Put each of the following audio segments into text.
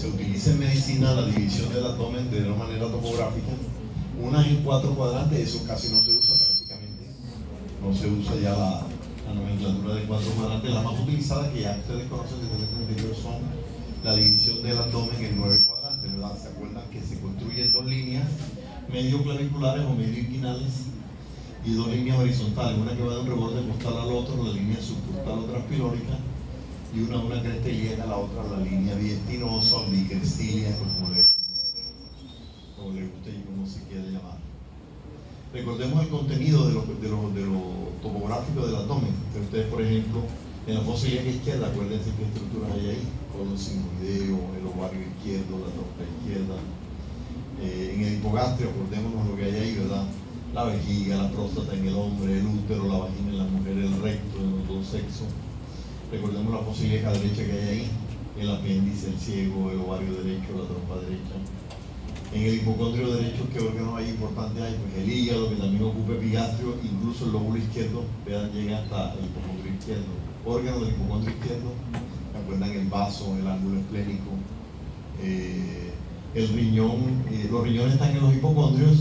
se utiliza en medicina la división del abdomen de una manera topográfica, unas en 4 cuadrantes. Eso casi no se usa prácticamente, no se usa ya la nomenclatura de 4 cuadrantes. La más utilizada, que ya ustedes conocen desde el anterior, son la división del abdomen en 9 cuadrantes, ¿verdad? ¿Se acuerdan que se construyen 2 líneas medio claviculares o medio inguinales y 2 líneas horizontales, una que va de un reborde costal al otro, la línea subcostal o transpilórica, y una cresta ilíaca, la otra la línea biespinosa o bicrestilia, como le guste y como se quiera llamar. Recordemos el contenido de lo topográfico del abdomen. Ustedes, por ejemplo, en la fosa ilíaca izquierda, acuérdense qué estructuras hay ahí: colon sigmoideo, el ovario izquierdo, la trompa izquierda. En el hipogastrio, acordémonos lo que hay ahí, ¿verdad? La vejiga, la próstata en el hombre, el útero, la vagina en la mujer, el recto en los dos sexos. Recordemos la fosa ilíaca derecha que hay ahí, el apéndice, el ciego, el ovario derecho, la trompa derecha. En el hipocondrio derecho, ¿qué órganos hay importantes hay? Pues el hígado, que también ocupa epigastrio, incluso el lóbulo izquierdo, vean, llega hasta el hipocondrio izquierdo. Órganos del hipocondrio izquierdo, ¿se acuerdan? El vaso, el ángulo esplénico, el riñón. Los riñones están en los hipocondrios,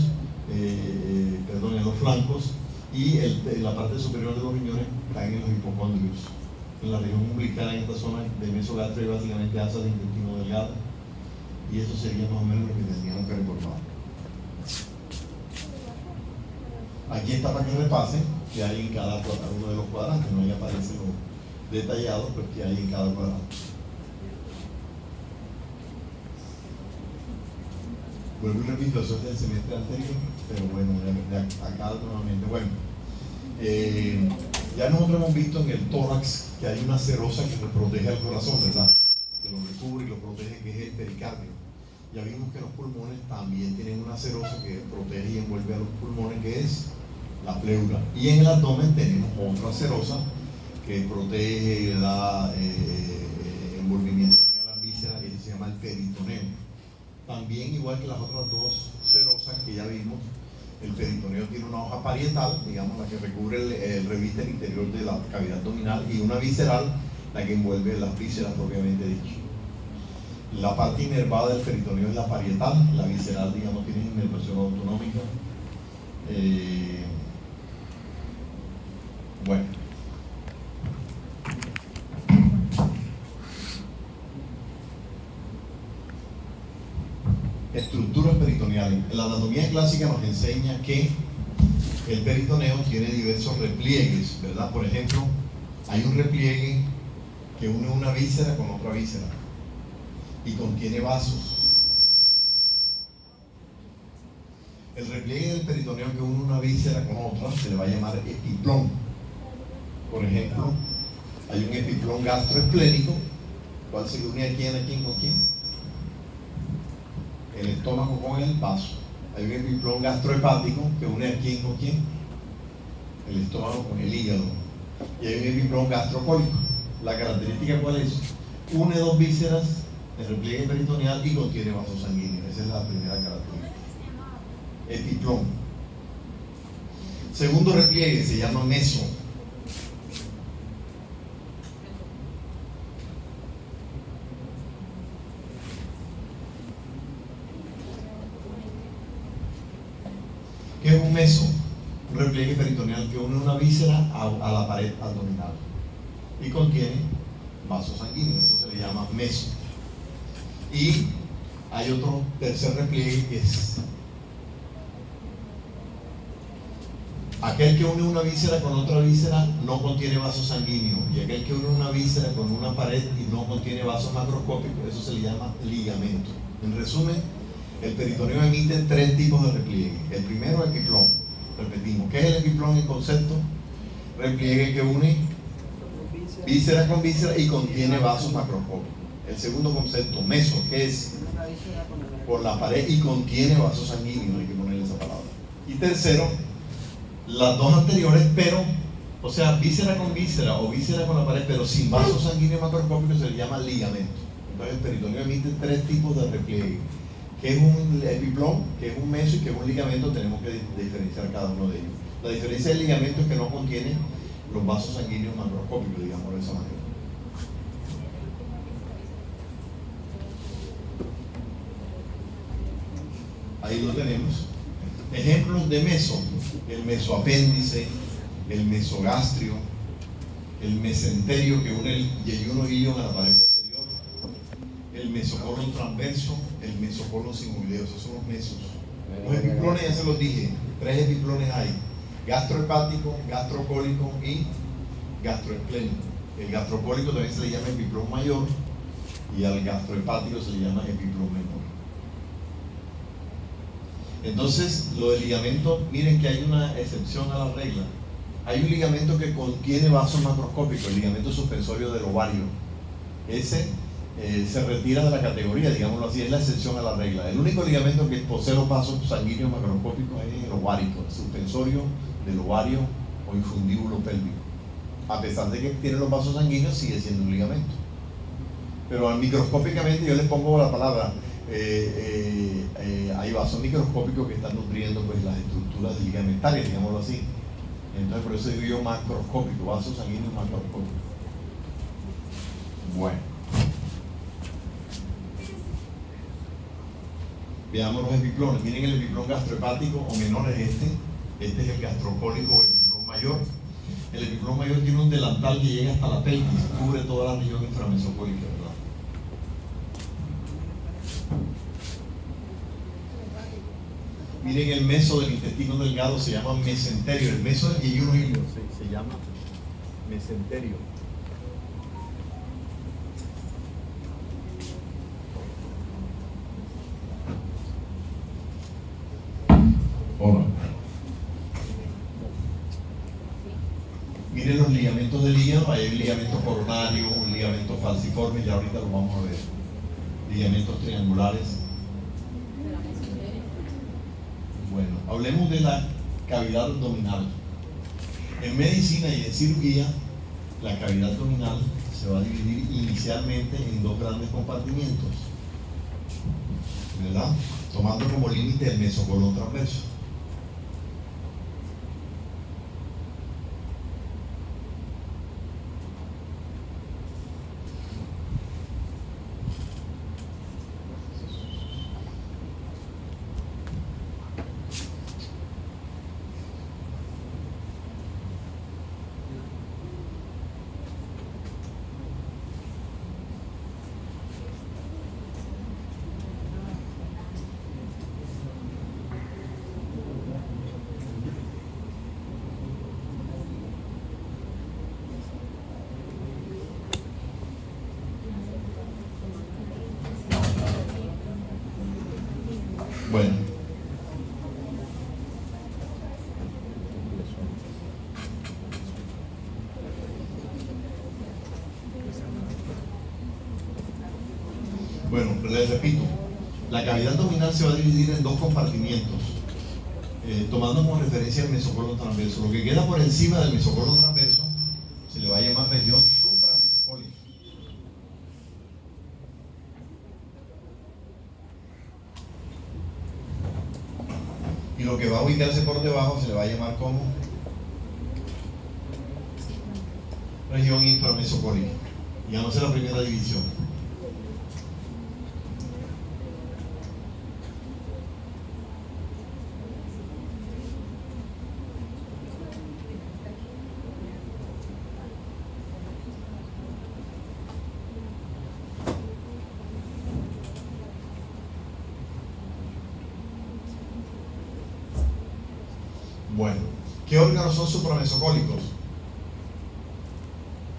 en los flancos, y la parte superior de los riñones están en los hipocondrios. En la región umbilical, en esta zona de mesogastrio, hay básicamente asas de intestino delgado, y eso sería más o menos lo que tendríamos que recordar. Aquí está para que repasen que hay en cada uno de los cuadrantes, no ahí aparece lo detallado, pero que hay en cada cuadrante. Vuelvo y repito, eso es del semestre anterior, pero bueno, acá nuevamente. Bueno, ya nosotros hemos visto en el tórax que hay una serosa que protege al corazón, ¿verdad? Que lo recubre y lo protege, que es el pericardio. Ya vimos que los pulmones también tienen una serosa que protege y envuelve a los pulmones, que es la pleura. Y en el abdomen tenemos otra serosa que protege y le da envolvimiento también a las vísceras, que se llama el peritoneo. También, igual que las otras 2 serosas que ya vimos, el peritoneo tiene una hoja parietal, digamos, la que recubre el reviste el interior de la cavidad abdominal, y una visceral, la que envuelve las vísceras propiamente dicho. La parte inervada del peritoneo es la parietal, la visceral, digamos, tiene inervación autonómica. Bueno. Estructuras peritoneales. La anatomía clásica nos enseña que el peritoneo tiene diversos repliegues, ¿verdad? Por ejemplo, hay un repliegue que une una víscera con otra víscera y contiene vasos. El repliegue del peritoneo que une una víscera con otra se le va a llamar epiplón. Por ejemplo, hay un epiplón gastroesplénico. ¿Cuál se une a quién con quién? El estómago con el vaso. Hay un epiplón gastrohepático que une a quién con quién. El estómago con el hígado. Y hay un epiplón gastrocólico. La característica, ¿cuál es? Une 2 vísceras, el repliegue peritoneal, y contiene vasos sanguíneos. Esa es la primera característica. Epiplón. Segundo repliegue se llama meso. ¿Qué es un meso? Un repliegue peritoneal que une una víscera a la pared abdominal y contiene vasos sanguíneos. Eso se le llama meso. Y hay otro tercer repliegue, que es aquel que une una víscera con otra víscera, no contiene vasos sanguíneos, y aquel que une una víscera con una pared y no contiene vasos macroscópicos, eso se le llama ligamento. En resumen, el peritoneo emite 3 tipos de repliegue. El primero, epiplón. Repetimos, ¿qué es el epiplón en concepto? Repliegue que une víscera con víscera y contiene vasos macroscópicos. El segundo concepto, meso, que es por la pared y contiene vasos sanguíneos, hay que ponerle esa palabra. Y tercero, las 2 anteriores, pero, o sea, víscera con víscera o víscera con la pared, pero sin vasos sanguíneos macroscópicos, se le llama ligamento. Entonces el peritoneo emite 3 tipos de repliegue. ¿Qué es un epiplón? ¿Qué es un meso? Y ¿qué es un ligamento? Tenemos que diferenciar cada uno de ellos. La diferencia del ligamento es que no contiene los vasos sanguíneos macroscópicos, digamos de esa manera. ahí lo tenemos. Ejemplos de meso: el mesoapéndice, el mesogastrio, el mesenterio que une el yeyuno ilion a la pared posterior, el mesocolon transverso, el mesocolon sigmoideo. Esos son los mesos. Los epiplones ya se los dije, 3 epiplones hay: gastrohepático, gastrocólico y gastroesplénico. El gastrocólico también se le llama epiplón mayor y al gastrohepático se le llama epiplón menor. Entonces, lo del ligamento, miren que hay una excepción a la regla. Hay un ligamento que contiene vasos macroscópicos, el ligamento suspensorio del ovario. Ese se retira de la categoría, digámoslo así, es la excepción a la regla. El único ligamento que posee los vasos sanguíneos macroscópicos es el ovárico, el suspensorio del ovario o infundíbulo pélvico. A pesar de que tiene los vasos sanguíneos, sigue siendo un ligamento. Pero microscópicamente yo les pongo la palabra, hay vasos microscópicos que están nutriendo pues las estructuras ligamentarias, digámoslo así. Entonces por eso digo yo macroscópico, vasos sanguíneos macroscópicos. Bueno, veamos los epiplones. Miren el epiplón gastrohepático o menor es este es el gastrocólico o epiplón mayor. El epiplón mayor tiene un delantal que llega hasta la pelvis, cubre toda la región inframesocólica, ¿verdad? Miren el meso del intestino delgado, se llama mesenterio. El meso del yeyuno ilion se llama mesenterio. Ahora, miren los ligamentos del hígado. Hay un ligamento coronario, un ligamento falciforme, ya ahorita lo vamos a ver. Ligamentos triangulares. Bueno, hablemos de la cavidad abdominal. En medicina y en cirugía, la cavidad abdominal se va a dividir inicialmente en 2 grandes compartimientos, ¿verdad? Tomando como límite el mesocolon transverso. Bueno, les repito, la cavidad abdominal se va a dividir en 2 compartimientos, tomando como referencia el mesocolon transverso. Lo que queda por encima del mesocolon transverso se le va a llamar región supramesocólica. Y lo que va a ubicarse por debajo se le va a llamar como región inframesocólica. Ya no es la primera división. Bueno, ¿qué órganos son supramesocólicos?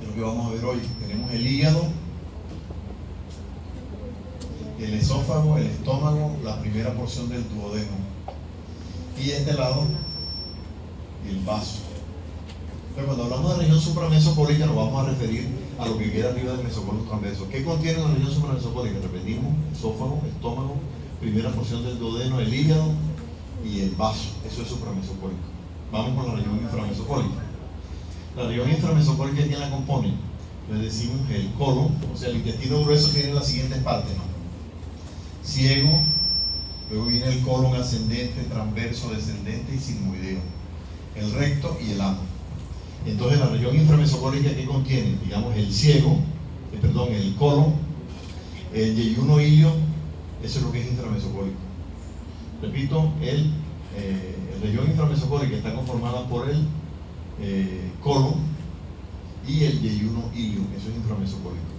Es lo que vamos a ver hoy. Tenemos el hígado, el esófago, el estómago, la primera porción del duodeno. Y este lado, el vaso. Pero cuando hablamos de región supramesocólica nos vamos a referir a lo que queda arriba del mesocolon transverso. ¿Qué contiene la región supramesocólica? Repetimos: esófago, estómago, primera porción del duodeno, el hígado y el vaso. Eso es supramesocólico. Vamos con la región inframesocólica. La región inframesocólica, ¿quién la compone? Le decimos el colon, o sea, el intestino grueso tiene las siguientes partes, ¿no? Ciego, luego viene el colon ascendente, transverso, descendente y sigmoideo, el recto y el ano. Entonces la región inframesocólica, ¿qué contiene? Digamos el ciego, el colon, el yeyuno ilion, eso es lo que es inframesocólico. Repito, el región inframesocólica está conformada por el colon y el yeyuno ilium, eso es inframesocólico.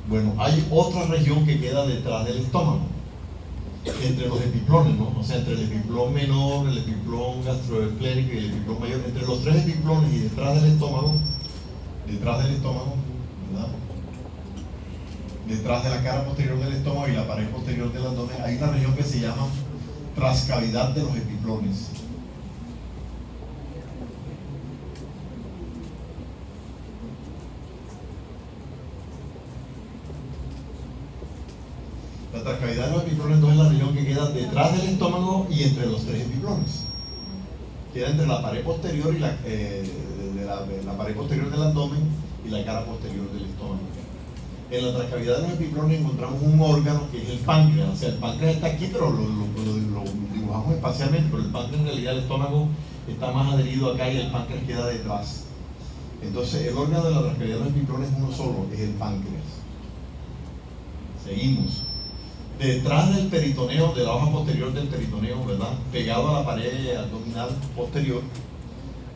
Bueno, hay otra región que queda detrás del estómago, entre los epiplones, ¿no? O sea, entre el epiplón menor, el epiplón gastroesclérico y el epiplón mayor, entre los tres epiplones y detrás del estómago, ¿verdad? Detrás de la cara posterior del estómago y la pared posterior del abdomen, hay una región que se llama trascavidad de los epiplones. La trascavidad de los epiplones entonces es la región que queda detrás del estómago y entre los tres epiplones. Queda entre la pared posterior y la pared posterior del abdomen y la cara posterior del estómago. En la trascavidad de los epiplones encontramos un órgano que es el páncreas. O sea, el páncreas está aquí, pero lo dibujamos espacialmente, pero el páncreas en realidad, el estómago está más adherido acá y el páncreas queda detrás. Entonces, el órgano de la trascavidad de los epiplones es uno solo, es el páncreas. Seguimos. Detrás del peritoneo, de la hoja posterior del peritoneo, ¿verdad? Pegado a la pared abdominal posterior,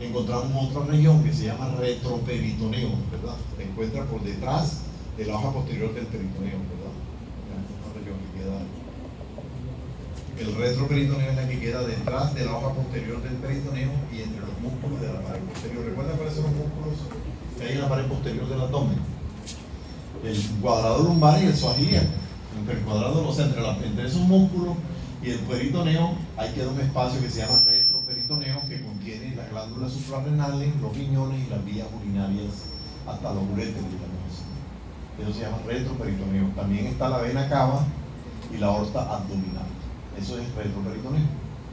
encontramos otra región que se llama retroperitoneo, ¿verdad? Se encuentra por detrás de la hoja posterior del peritoneo, ¿verdad? Una región que queda. El retroperitoneo es la que queda detrás de la hoja posterior del peritoneo y entre los músculos de la pared posterior. ¿Recuerdan cuáles son los músculos que hay en la pared posterior del abdomen? El cuadrado lumbar y el psoas ilíaco. Entre el cuadrado, o sea, entre esos músculos y el peritoneo, ahí queda un espacio que se llama retroperitoneo, que contiene las glándulas suprarrenales, los riñones y las vías urinarias hasta los uréteres, digamos. Eso se llama retroperitoneo. También está la vena cava y la aorta abdominal. Eso es retroperitoneo.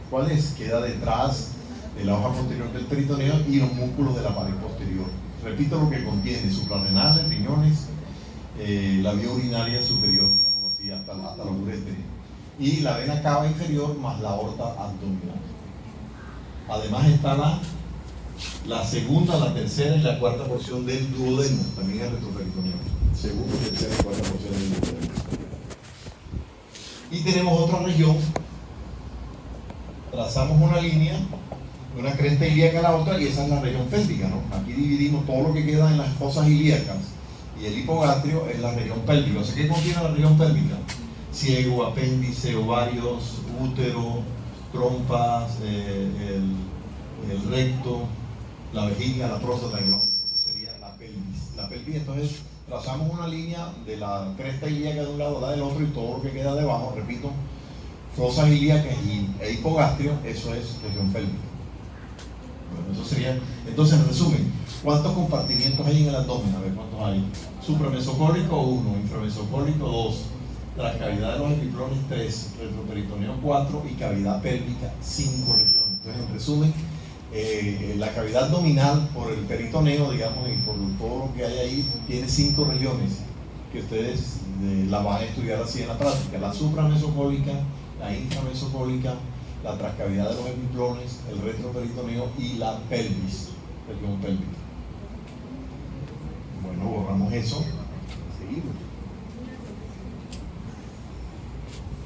¿Cuál es? Queda detrás de la hoja posterior del peritoneo y los músculos de la pared posterior. Repito lo que contiene: suprarrenales, riñones, la vía urinaria superior, digamos así, hasta los uréteres, y la vena cava inferior más la aorta abdominal. Además está la segunda, la tercera y la cuarta porción del duodeno, también es retroperitoneo. Segunda, tercera y cuarta porción del duodeno. Y tenemos otra región. Trazamos una línea, una cresta ilíaca a la otra, y esa es la región pélvica, ¿no? Aquí dividimos todo lo que queda en las fosas ilíacas y el hipogastrio es la región pélvica. O sea, ¿qué contiene la región pélvica? Ciego, apéndice, ovarios, útero, trompas, el recto, la vejiga, la próstata y el óvulo. Eso sería la pelvis. La pelvis, entonces, trazamos una línea de la cresta ilíaca de un lado a la del otro y todo lo que queda debajo, repito, fosas ilíacas e hipogastrio, eso es región pélvica. Bueno, eso sería. Entonces, en resumen, ¿cuántos compartimientos hay en el abdomen? A ver, ¿cuántos hay? Supramesocólico 1, inframesocólico 2, trascavidad de los epiplones 3, retroperitoneo 4 y cavidad pélvica 5 regiones. Entonces, en resumen, la cavidad abdominal por el peritoneo, digamos, y por todo lo que hay ahí, tiene 5 regiones que ustedes la van a estudiar así en la práctica: la supramesocólica, la inframesocólica, la trascavidad de los epiplones, el retroperitoneo y la pelvis, región pélvica. Bueno, borramos eso. Seguimos.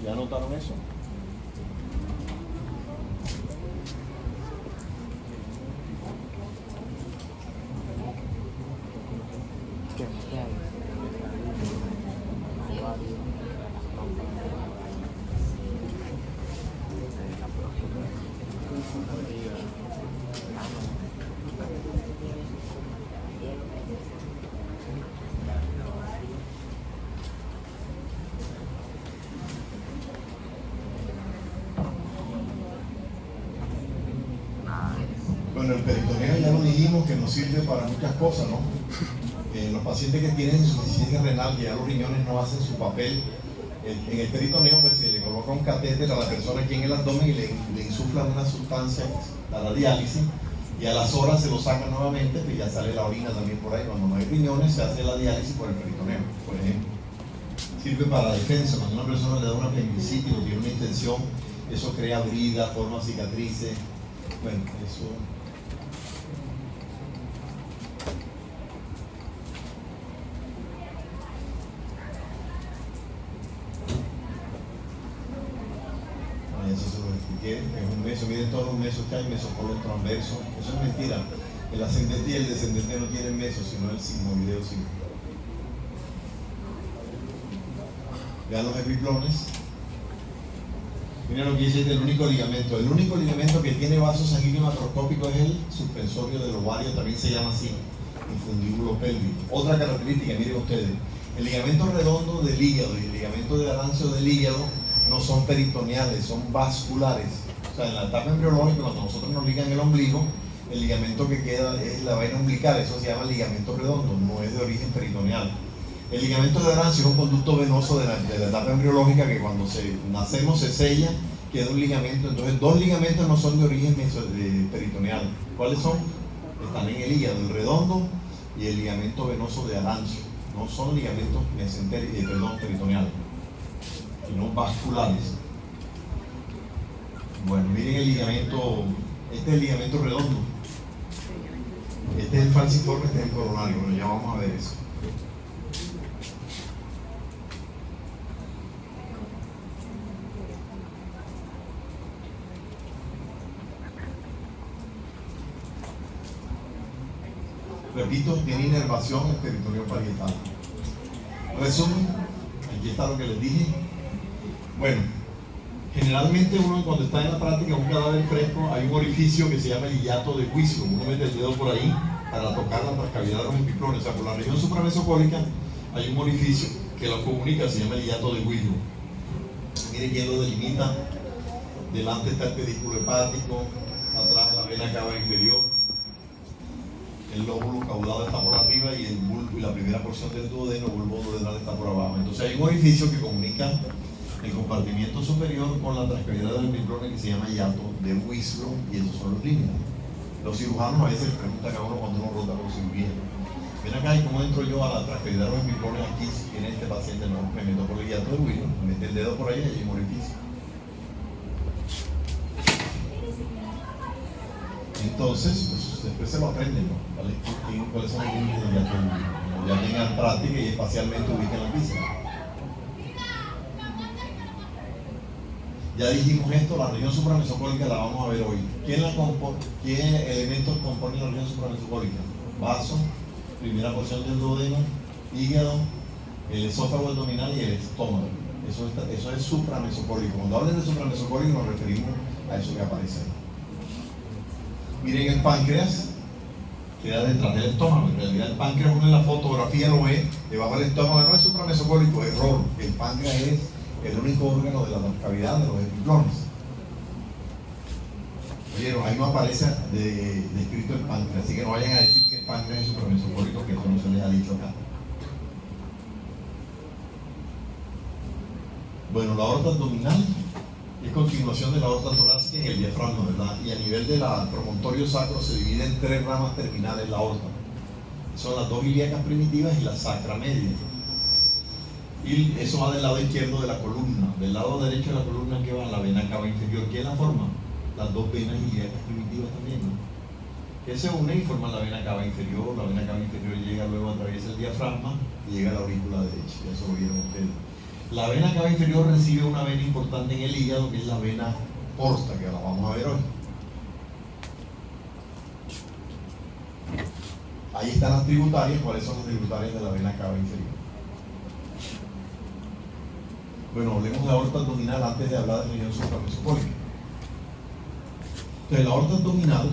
¿Ya anotaron eso? Bueno, el peritoneo ya lo dijimos que nos sirve para muchas cosas, ¿no? Los pacientes que tienen insuficiencia renal, que ya los riñones no hacen su papel, en el peritoneo pues se le coloca un catéter a la persona aquí en el abdomen y le insuflan una sustancia para la diálisis, y a las horas se lo sacan nuevamente, pues ya sale la orina también por ahí. Cuando no hay riñones se hace la diálisis por el peritoneo, por ejemplo. Sirve para la defensa. Cuando una persona le da una apendicitis o tiene una infección, eso crea brida, forma cicatrices. Bueno, eso. expliqué, es un meso, miren todos los mesos que hay, mesocolon transverso, eso es mentira. El ascendente y el descendente no tienen meso, sino el sigmoideo signo. Vean los epiplones. Miren lo que dice del único ligamento. El único ligamento que tiene vaso sanguíneo macroscópico es el suspensorio del ovario, también se llama así, infundíbulo pélvico. Otra característica, miren ustedes, el ligamento redondo del hígado y el ligamento de Arancio del hígado no son peritoneales, son vasculares. O sea, en la etapa embriológica, cuando nosotros nos ligan el ombligo, el ligamento que queda es la vaina umbilical, eso se llama ligamento redondo, no es de origen peritoneal. El ligamento de Arancio es un conducto venoso de la etapa embriológica que cuando nacemos se sella, queda un ligamento. Entonces, dos ligamentos no son de origen peritoneal. ¿Cuáles son? Están en el hígado, el redondo y el ligamento venoso de Arancio. No son ligamentos peritoneales, sino vasculares. Bueno, miren el ligamento, este es el ligamento redondo. Este es el falciforme, este es el coronario. Bueno, ya vamos a ver eso. Repito, tiene inervación el peritoneo parietal. Resumen, aquí está lo que les dije. Bueno, generalmente uno cuando está en la práctica, un cadáver fresco, hay un orificio que se llama el hiato de juicio. Uno mete el dedo por ahí para tocar la transcavidad de los epiplones. O sea, por la región supramesocólica hay un orificio que lo comunica, se llama el hiato de juicio. Miren quién lo delimita. Delante está el pedículo hepático, atrás la vena cava inferior. El lóbulo caudado está por arriba y el bulbo y la primera porción del duodeno, el bulbo duodenal está por abajo. Entonces hay un orificio que comunica el compartimiento superior con la transcavidad del epiplone que se llama hiato de Winslow, y esos son los límites. Los cirujanos a veces preguntan a uno cuando uno rota por cirugía. Ven acá, ¿y cómo entro yo a la transcavidad de los epiplones aquí si tiene este paciente? No, me meto por el hiato de Winslow, me mete el dedo por ahí y hay un orificio. Entonces, pues, después se lo aprenden, ¿no? ¿Vale? ¿Cuáles son los límites del hiato de Winslow? Ya tengan práctica y espacialmente ubiquen la pista. Ya dijimos esto, la región supramesocólica la vamos a ver hoy. ¿Qué elementos componen la región supramesocólica? Vaso, primera porción del duodeno, hígado, el esófago abdominal y el estómago. Eso es supramesocólico. Cuando hablen de supramesocólico nos referimos a eso que aparece ahí. Miren el páncreas, queda detrás del estómago. En realidad el páncreas, uno en la fotografía lo ve, debajo del estómago, no es supramesocólico, error. El páncreas es el único órgano de la cavidad de los epiplones. Oyeron, ahí no aparece descrito el páncreas, así que no vayan a decir que el páncreas es supramesocólico, que eso no se les ha dicho acá. Bueno, la aorta abdominal es continuación de la aorta torácica en el diafragma, ¿verdad? Y a nivel del promontorio sacro se divide en tres ramas terminales la aorta. Son las dos ilíacas primitivas y la sacra media. Y eso va del lado izquierdo de la columna. Del lado derecho de la columna que va la vena cava inferior. ¿Quién la forma? Las dos venas ilíacas primitivas también, ¿no? Que se unen y forman la vena cava inferior. La vena cava inferior llega luego, atraviesa el diafragma y llega a la aurícula derecha. Eso lo vieron ustedes. La vena cava inferior recibe una vena importante en el hígado, que es la vena porta, que la vamos a ver hoy. Ahí están las tributarias. ¿Cuáles son las tributarias de la vena cava inferior? Bueno, hablemos de la aorta abdominal antes de hablar de la región supramesocólica. Entonces, la aorta abdominal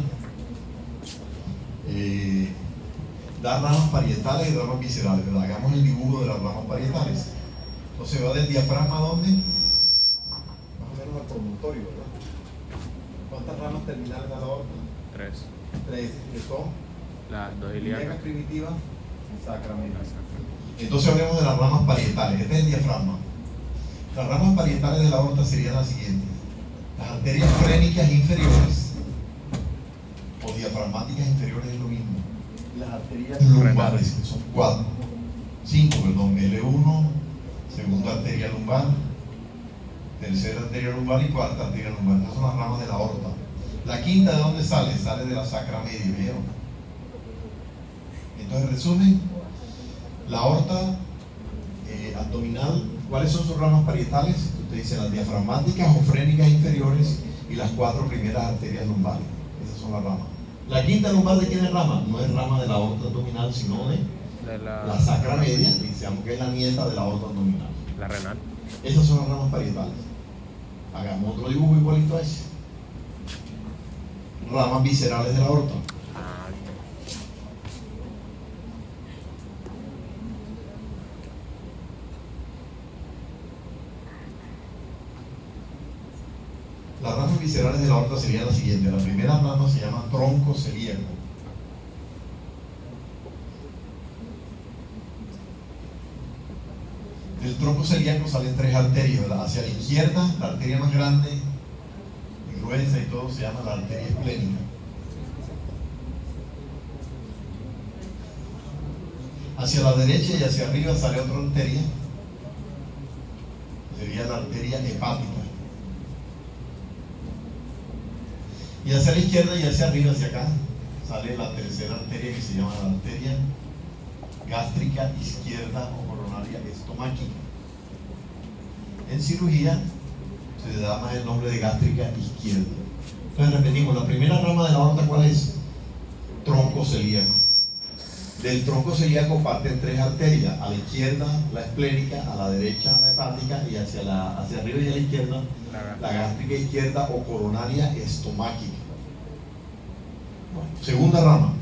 da ramas parietales y ramas viscerales, ¿verdad? Hagamos el dibujo de las ramas parietales. Entonces va del diafragma a ¿dónde? Más o menos al promontorio, ¿verdad? ¿Cuántas ramas terminales da la aorta? Tres, que son las dos ilíacas primitivas, sacra media. Entonces hablemos de las ramas parietales. Este es el diafragma. Las ramas parietales de la aorta serían las siguientes: las arterias frénicas inferiores o diafragmáticas inferiores es lo mismo. Las arterias lumbares, que son cinco, L1, segunda arteria lumbar, tercera arteria lumbar y cuarta arteria lumbar. Estas son las ramas de la aorta. La quinta, ¿de dónde sale? Sale de la sacra media, ¿vieron? Entonces, resumen, la aorta abdominal, ¿cuáles son sus ramas parietales? Usted dice las diafragmáticas o frénicas inferiores y las 4 primeras arterias lumbares. Esas son las ramas. La quinta lumbar, ¿de quién es rama? No es rama de la aorta abdominal, sino de la sacra media, digamos que es la nieta de la aorta abdominal. La renal. Esas son las ramas parietales. Hagamos otro dibujo igualito a ese. Ramas viscerales de la aorta. Las ramas viscerales de la aorta serían las siguientes. La primera rama se llama tronco celíaco. Del tronco celíaco salen 3 arterias, ¿verdad? Hacia la izquierda, la arteria más grande y gruesa y todo se llama la arteria esplénica. Hacia la derecha y hacia arriba sale otra arteria, sería la arteria hepática. Y hacia la izquierda y hacia arriba, hacia acá, sale la tercera arteria que se llama la arteria gástrica izquierda o coronaria estomáquica. En cirugía se le da más el nombre de gástrica izquierda. Entonces repetimos, la primera rama de la aorta, ¿cuál es? Tronco celíaco. Del tronco celíaco parten 3 arterias, a la izquierda la esplénica, a la derecha la hepática y hacia arriba y a la izquierda la gástrica izquierda o coronaria estomáquica. Bueno, segunda rama.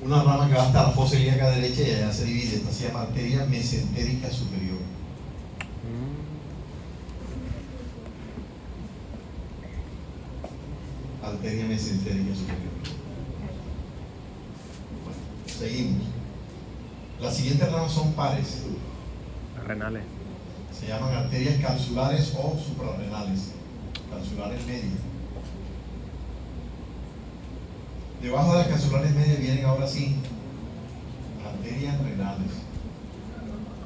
Una rama que va hasta la fosa ilíaca derecha y allá se divide. Esta se llama arteria mesentérica superior. Arteria mesentérica superior. Bueno, seguimos. Las siguientes ramas son pares. Renales. Se llaman arterias capsulares o suprarrenales. Capsulares medias. Debajo de las capsulares medias vienen ahora sí las arterias renales.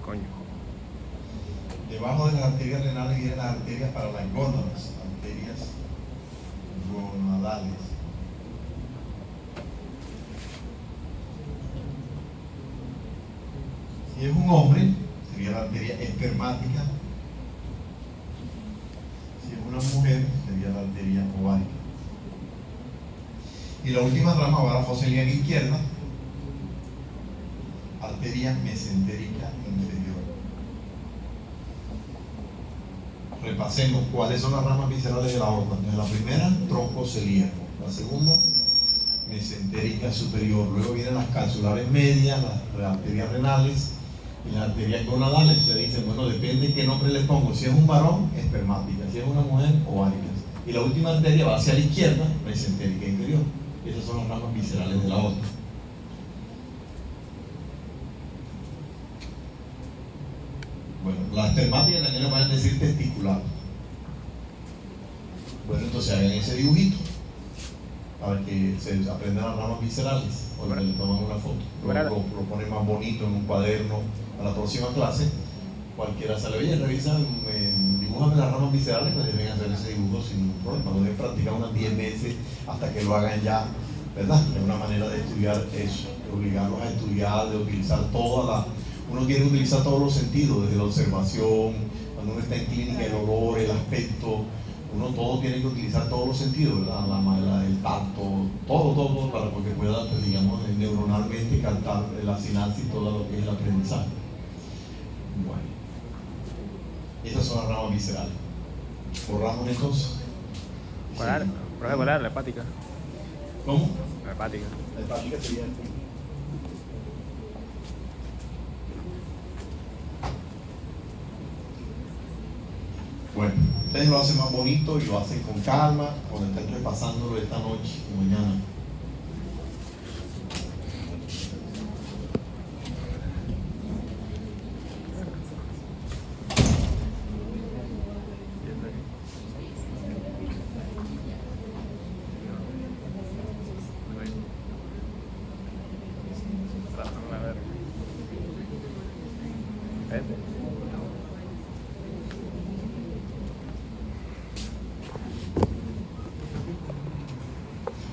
Coño. Debajo de las arterias renales vienen las arterias para las gónadas, arterias gonadales. Si es un hombre, sería la arteria espermática. Si es una mujer, sería la arteria ovárica. Y la última rama va a la fosa ilíaca izquierda, arteria mesentérica inferior. Repasemos cuáles son las ramas viscerales de la aorta. La primera, tronco celíaco. La segunda, mesentérica superior. Luego vienen las capsulares medias, las arterias renales y las arterias gonadales. Ustedes dicen, bueno, depende qué nombre le pongo. Si es un varón, espermática. Si es una mujer, ovárica. Y la última arteria va hacia la izquierda, mesentérica inferior. Esas son las ramas viscerales de la aorta. Bueno, la espermática también le pueden decir testicular. Bueno, entonces hagan ese dibujito para que se aprendan las ramas viscerales. O le toman una foto. Lo ponen más bonito en un cuaderno. A la próxima clase, cualquiera se le oye, revisan, dibújame las ramas viscerales, pues deben hacer ese dibujo sin ningún problema. Lo deben practicar unas 10 veces hasta que lo hagan ya, ¿verdad? Es una manera de estudiar eso, de obligarlos a estudiar, de utilizar uno quiere utilizar todos los sentidos, desde la observación, cuando uno está en clínica, el olor, el aspecto, todo tiene que utilizar todos los sentidos, ¿verdad? El tacto, todo, para que pueda, pues, digamos, neuronalmente captar la sinapsis, todo lo que es el aprendizaje. Bueno, estas son las ramas viscerales. Borramos entonces. ¿Cuál era la hepática? ¿Cómo? La hepática. La hepática sería bueno, ustedes lo hacen más bonito y lo hacen con calma cuando estén repasándolo esta noche o mañana.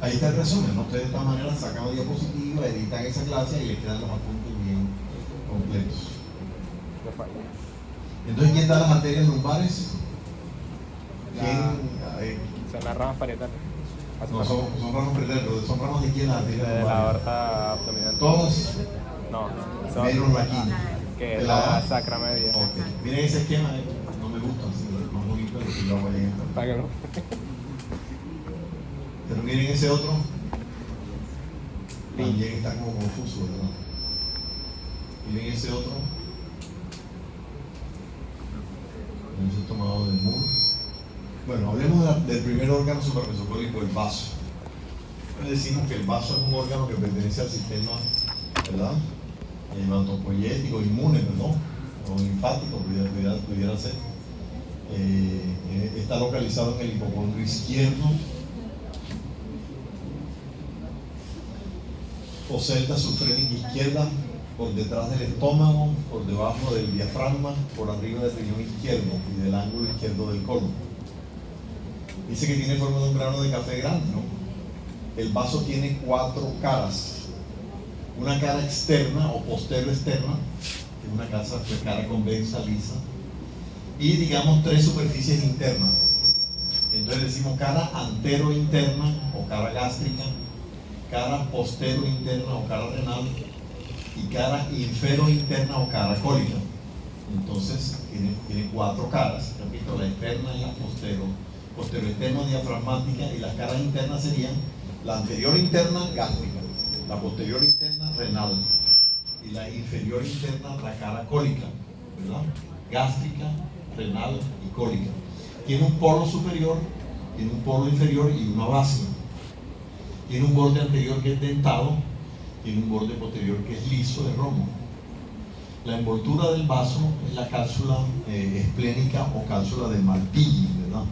Ahí está el resumen, ¿no? Ustedes de esta manera sacan la diapositiva, editan esa clase y les quedan los apuntes bien completos. No falla. Entonces, ¿quién da las arterias lumbares? ¿Quién? Son las ramas parietales. No, son ramas parietales, pero son ramas de quién las arterias De la lumbares. aorta abdominal. Todas, No, menos la quinta. que es ¿De la sacra media. Ok. Miren ese esquema, no me gusta, así, más bonito de lo que yo hago ahí. Para que no. Pero miren ese otro, también está como confuso, ¿verdad? Miren ese otro, ese tomado del muro. Bueno, hablemos del primer órgano suprarmesocólico, el vaso. Decimos que el vaso es un órgano que pertenece al sistema, ¿verdad? Hematopoyético, inmune, ¿no? O linfático, pudiera ser. Está localizado en el hipocondrio izquierdo. O celda sufrénica izquierda, por detrás del estómago, por debajo del diafragma, por arriba del riñón izquierdo y del ángulo izquierdo del colon. Dice que tiene forma de un grano de café grande, ¿no? El vaso tiene 4 caras. Una cara externa o postero-externa, que es una cara convexa, lisa, y digamos 3 superficies internas. Entonces decimos cara antero-interna o cara gástrica, cara postero-interna o cara renal y cara infero-interna o cara cólica. Entonces tiene 4 caras, repito, la externa y la postero-externa diafragmática, y las caras internas serían la anterior interna gástrica, la posterior interna renal y la inferior interna la cara cólica, ¿verdad? Gástrica, renal y cólica. Tiene un polo superior, tiene un polo inferior y una base. Tiene un borde anterior que es dentado, tiene un borde posterior que es liso de romo. La envoltura del vaso es la cápsula esplénica o cápsula de Malpighi, ¿verdad?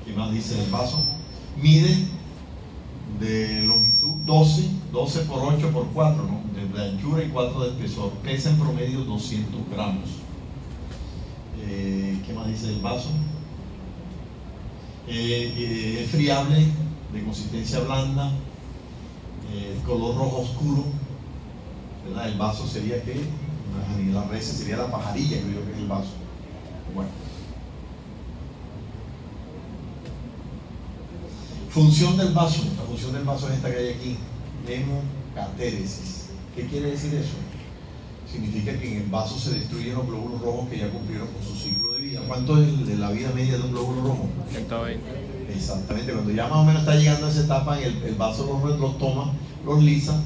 ¿Qué más dice del vaso? Mide de longitud 12 por 8 por 4, ¿no? De anchura y 4 de espesor. Pesa en promedio 200 gramos. ¿Qué más dice del vaso? Es friable, de consistencia blanda, color rojo oscuro, ¿verdad? El vaso sería que la red sería la pajarilla, creo que es el vaso. Bueno. Función del vaso. La función del vaso es esta que hay aquí, hemocatéresis. ¿Qué quiere decir eso? Significa que en el vaso se destruyen los glóbulos rojos que ya cumplieron con su ciclo de vida. ¿Cuánto es de la vida media de un glóbulo rojo? 120. Exactamente, cuando ya más o menos está llegando a esa etapa, el vaso los toma, los lisa,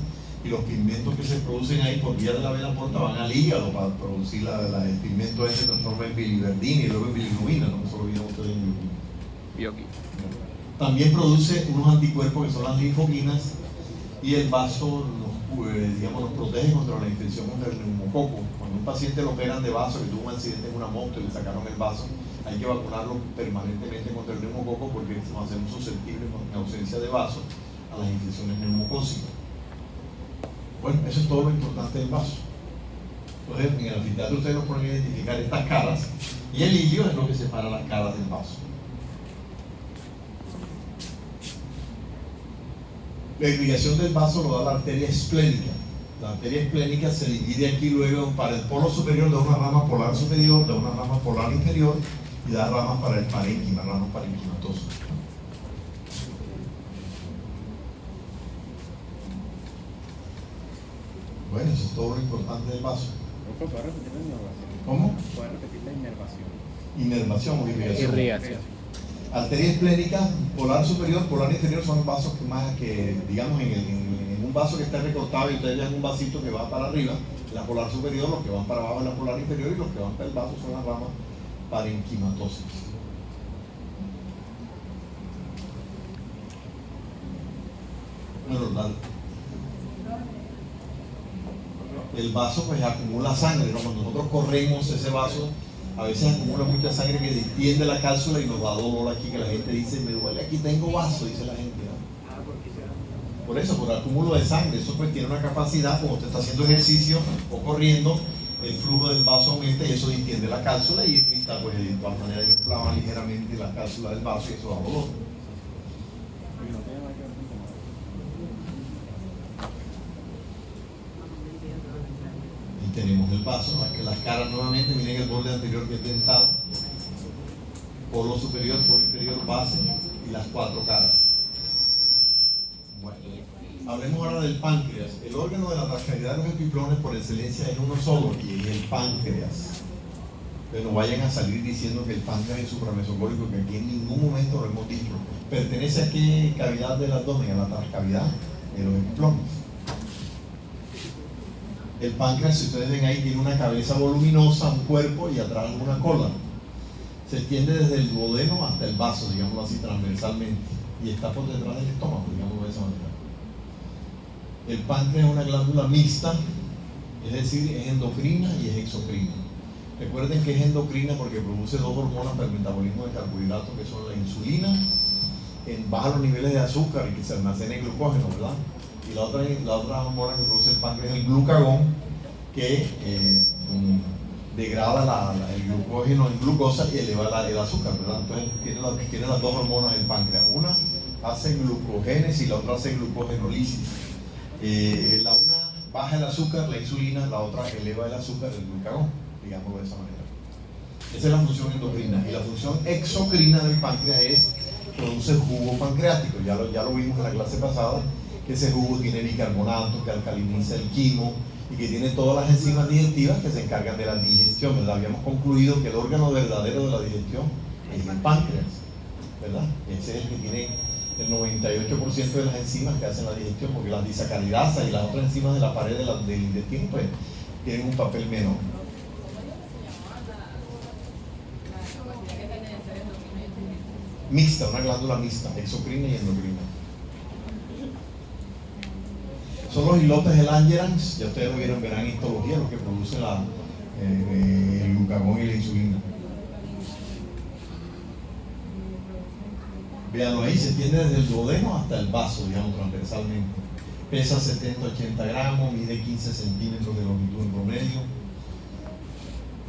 y los pigmentos que se producen ahí por vía de la vena porta van al hígado para producir el pigmento ese, se transforma en biliverdina y luego en bilirrubina, no se olviden ustedes en Bioqui. También produce unos anticuerpos que son las linfoquinas, y el vaso nos protege contra la infección contra el neumococo. Cuando un paciente lo operan de vaso, que tuvo un accidente en una moto y le sacaron el vaso, hay que vacunarlo permanentemente contra el neumococo porque nos hacemos susceptibles en ausencia de vaso a las infecciones neumocócicas. Bueno, eso es todo lo importante del vaso. Entonces, en el anfiteatro ustedes nos ponen a identificar estas caras, y el hilio es lo que separa las caras del vaso. La irrigación del vaso lo da la arteria esplénica. La arteria esplénica se divide aquí luego para el polo superior, da una rama polar superior, da una rama polar inferior y da ramas para el parénquima, ramas parenquimatosas. Bueno, eso es todo lo importante del vaso. ¿Puedo repetir la inervación? ¿Cómo? ¿Puedo repetir la inervación? Inervación o irrigación. Irrigación. Arteria esplénica, polar superior, polar inferior son vasos que más que, digamos, en un vaso que está recortado y ustedes ven un vasito que va para arriba, la polar superior, los que van para abajo es la polar inferior, y los que van para el vaso son las ramas parenquimatosas. Bueno, el vaso pues acumula sangre, ¿no? Cuando nosotros corremos ese vaso, a veces acumula mucha sangre que distiende la cápsula y nos da dolor aquí, que la gente dice, me duele aquí, tengo vaso, dice la gente, ¿no? Por eso, por acúmulo de sangre, eso pues tiene una capacidad, como usted está haciendo ejercicio o corriendo, el flujo del vaso aumenta y eso distiende la cápsula y irrita, pues de todas maneras que inflama ligeramente la cápsula del vaso y eso da dolor. tenemos el vaso, las caras nuevamente, miren el borde anterior que es dentado, polo superior, polo inferior, base y las 4 caras. Bueno, hablemos ahora del páncreas. El órgano de la transcavidad de los epiplones por excelencia es uno solo y es el páncreas. Pero no vayan a salir diciendo que el páncreas es supramesocólico, que aquí en ningún momento lo hemos dicho. ¿Pertenece a qué cavidad del abdomen? A la transcavidad de los epiplones. El páncreas, si ustedes ven ahí, tiene una cabeza voluminosa, un cuerpo y atrás una cola. Se extiende desde el duodeno hasta el vaso, digámoslo así, transversalmente. Y está por detrás del estómago, digámoslo de esa manera. El páncreas es una glándula mixta, es decir, es endocrina y es exocrina. Recuerden que es endocrina porque produce 2 hormonas para el metabolismo de carbohidratos, que son la insulina, baja los niveles de azúcar y que se almacene glucógeno, ¿verdad? Y la otra hormona que produce el páncreas es el glucagón, que degrada el glucógeno en glucosa y eleva el azúcar, ¿verdad? Entonces tiene las 2 hormonas del páncreas. Una hace glucogénesis y la otra hace glucogenólisis. La una baja el azúcar, la insulina, la otra eleva el azúcar, el glucagón, digamos de esa manera. Esa es la función endocrina. Y la función exocrina del páncreas es produce jugo pancreático. Ya lo vimos en la clase pasada, que ese jugo tiene bicarbonato, que alcaliniza el quimo y que tiene todas las enzimas digestivas que se encargan de la digestión, ¿verdad? Habíamos concluido que el órgano verdadero de la digestión es el páncreas, ¿verdad? Ese es el que tiene el 98% de las enzimas que hacen la digestión, porque las disacaridasas y las otras enzimas de la pared del intestino pues tienen un papel menor. Mixta, una glándula mixta, exocrina y endocrina. Son los islotes del Langerhans, ya ustedes lo vieron, verán histología, los que producen el glucagón y la insulina. Véanlo ahí, se extiende desde el duodeno hasta el vaso, digamos, transversalmente. Pesa 70-80 gramos, mide 15 centímetros de longitud en promedio.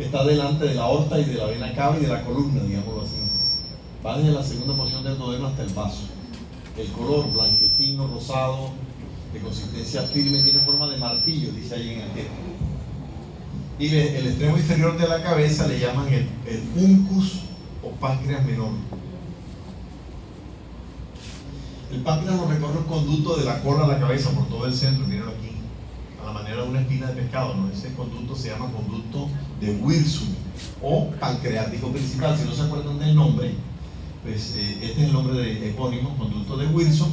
Está delante de la aorta y de la vena cava y de la columna, digámoslo así. Va desde la segunda porción del duodeno hasta el vaso. El color blanquecino, rosado, de consistencia firme, tiene forma de martillo, dice ahí en el texto. Y el extremo inferior de la cabeza le llaman el uncus o páncreas menor. El páncreas lo recorre un conducto de la cola a la cabeza por todo el centro, miren aquí, a la manera de una espina de pescado, ¿no? Ese conducto se llama conducto de Wilson o pancreático principal. Si no se acuerdan del nombre, pues este es el nombre de epónimo, conducto de Wilson,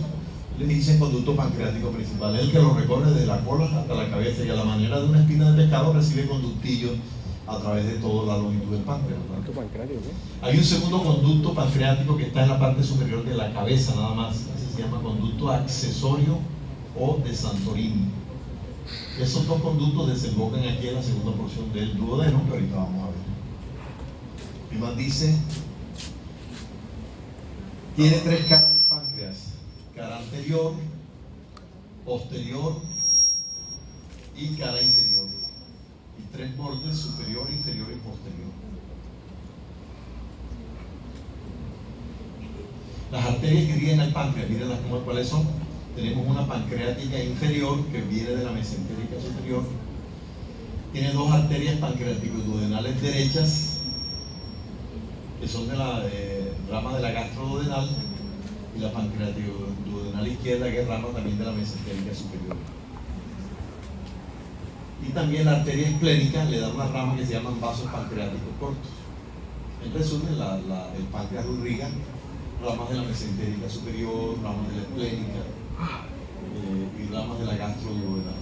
le dicen conducto pancreático principal. Es el que lo recorre desde la cola hasta la cabeza y a la manera de una espina de pescado recibe conductillos a través de toda la longitud del páncreas, ¿verdad? ¿Conducto pancreático qué? Hay un segundo conducto pancreático que está en la parte superior de la cabeza nada más. Ese se llama conducto accesorio o de Santorini. Esos 2 conductos desembocan aquí en la segunda porción del duodeno, que ahorita vamos a ver. Y más dice, tiene 3 caras el páncreas: cara anterior, posterior y cara inferior. Y 3 bordes: superior, inferior y posterior. Las arterias que irrigan el páncreas, miren cuáles son. Tenemos una pancreática inferior que viene de la mesentérica superior. Tiene 2 arterias pancreático-duodenales derechas, que son de la rama de la gastroduodenal, y la pancreático-duodenal izquierda, que es rama también de la mesentérica superior. Y también la arteria esplénica le da una rama que se llaman vasos pancreáticos cortos. En resumen, el páncreas lo irriga ramas de la mesentérica superior, ramas de la esplénica y ramas de la gastroduodenal.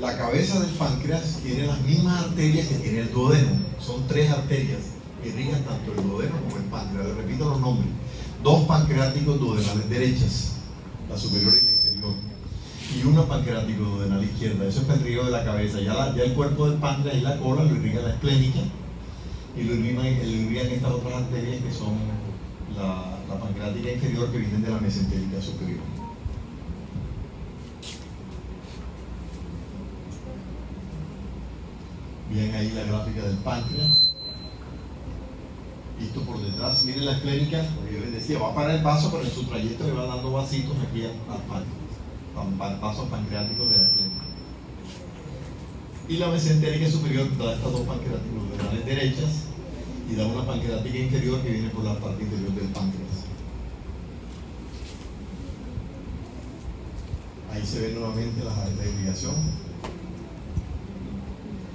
La cabeza del páncreas tiene las mismas arterias que tiene el duodeno. Son 3 arterias que irrigan tanto el duodeno como el páncreas. Les repito los nombres: 2 pancreáticos duodenales derechas, la superior y la inferior, y una pancreático duodenal izquierda. Eso es para el irrigo de la cabeza. Ya el cuerpo del páncreas y la cola lo irriga la esplénica y lo irrigan estas otras arterias que son la pancreática inferior, que vienen de la mesentérica superior. Bien, ahí la gráfica del páncreas. Y esto por detrás, miren la esplénica, como yo les decía, va para el vaso, pero en su trayecto le va dando vasitos aquí al páncreas. vasos pancreáticos de la esclerosis. Y la mesentérica superior da estas dos pancreáticas duodenales derechas y da una pancreática inferior que viene por la parte interior del páncreas. Ahí se ven nuevamente las áreas de irrigación.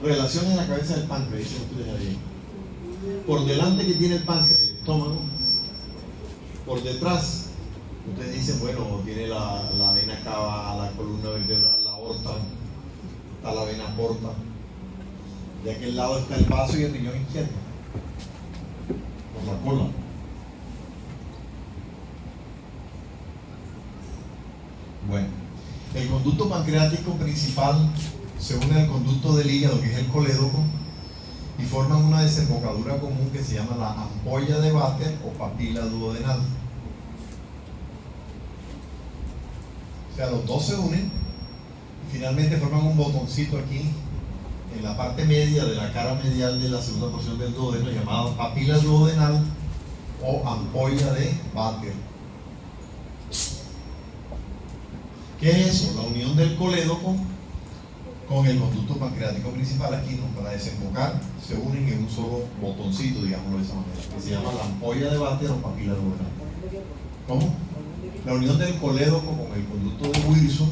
Relaciones en la cabeza del páncreas, dicen ustedes ahí. Por delante que tiene el páncreas, el estómago. Por detrás, ustedes dicen, bueno, tiene la vena cava, la columna vertebral, la aorta, está la vena porta. De aquel lado está el vaso y el riñón izquierdo, por la cola. Bueno, el conducto pancreático principal se une al conducto del hígado, que es el colédoco, y forman una desembocadura común que se llama la ampolla de Vater o papila duodenal. O sea, los dos se unen y finalmente forman un botoncito aquí en la parte media de la cara medial de la segunda porción del duodeno, llamada papila duodenal o ampolla de Vater. ¿Qué es eso? La unión del colédoco con el conducto pancreático principal aquí, ¿no? Para desembocar se unen en un solo botoncito, digámoslo de esa manera, que se llama la ampolla de Vater o papila duodenal. ¿Cómo? La unión del colédoco con el conducto de Wilson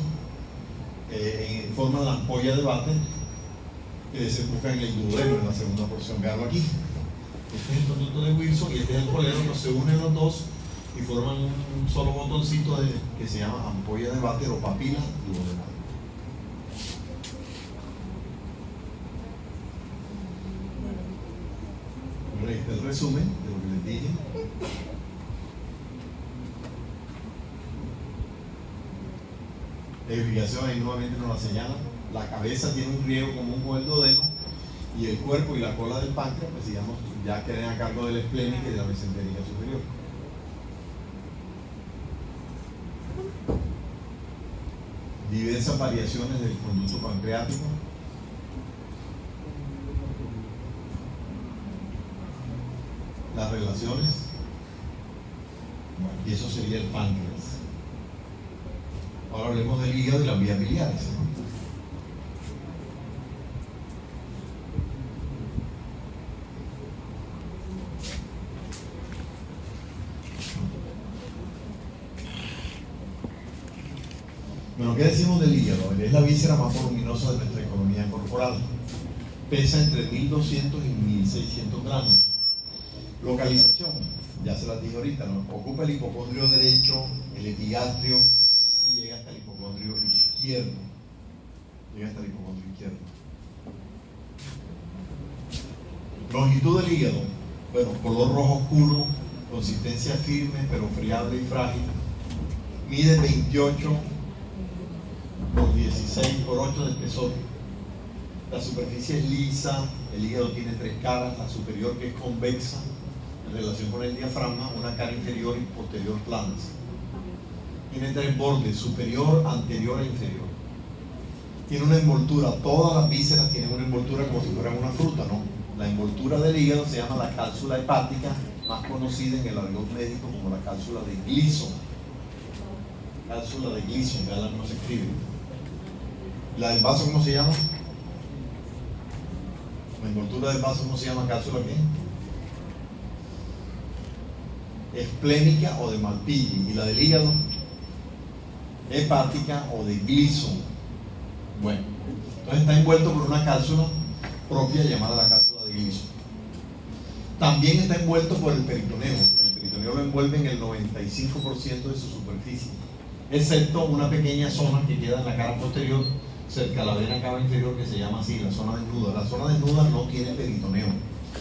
forma la ampolla de Vater que desemboca en el duodeno en la segunda porción. Veanlo aquí. Este es el conducto de Wilson y este es el colédoco, se unen los dos y forman un solo botoncito que se llama ampolla de Vater o papila duodenal. Este es el resumen de lo que les dije. La irrigación ahí nuevamente nos la señala. La cabeza tiene un riego común con el duodeno y el cuerpo y la cola del páncreas, pues digamos, ya quedan a cargo del esplénico y de la mesentérica superior. Diversas variaciones del conducto pancreático. Las relaciones. Bueno, y eso sería el páncreas. Ahora hablemos del hígado y las vías biliares. Bueno, ¿qué decimos del hígado? Es la víscera más voluminosa de nuestra economía corporal. Pesa entre 1200 y 1600 gramos. Localización, ya se las dije ahorita, ¿no? Ocupa el hipocondrio derecho, el epigastrio y llega hasta el hipocondrio izquierdo. Longitud del hígado, bueno, color rojo oscuro, consistencia firme pero friable y frágil. Mide 28 por 16 por 8 de espesor. La superficie es lisa, el hígado tiene tres caras, la superior que es convexa en relación con el diafragma, una cara inferior y posterior planas. Tiene tres bordes, superior, anterior e inferior. Tiene una envoltura, todas las vísceras tienen una envoltura como si fueran una fruta, ¿no? La envoltura del hígado se llama la cápsula hepática, más conocida en el argot médico como la cápsula de Gleason. Cápsula de Gleason, ya no se escribe. ¿La del vaso cómo se llama? La envoltura del vaso cómo se llama, cápsula qué? Esplénica o de Malpighi, y la del hígado hepática o de Gleason. Bueno, entonces está envuelto por una cápsula propia llamada la cápsula de Gleason. También está envuelto por el peritoneo. El peritoneo lo envuelve en el 95% de su superficie, excepto una pequeña zona que queda en la cara posterior cerca de la vena cava inferior, que se llama así, la zona desnuda. La zona desnuda no tiene peritoneo.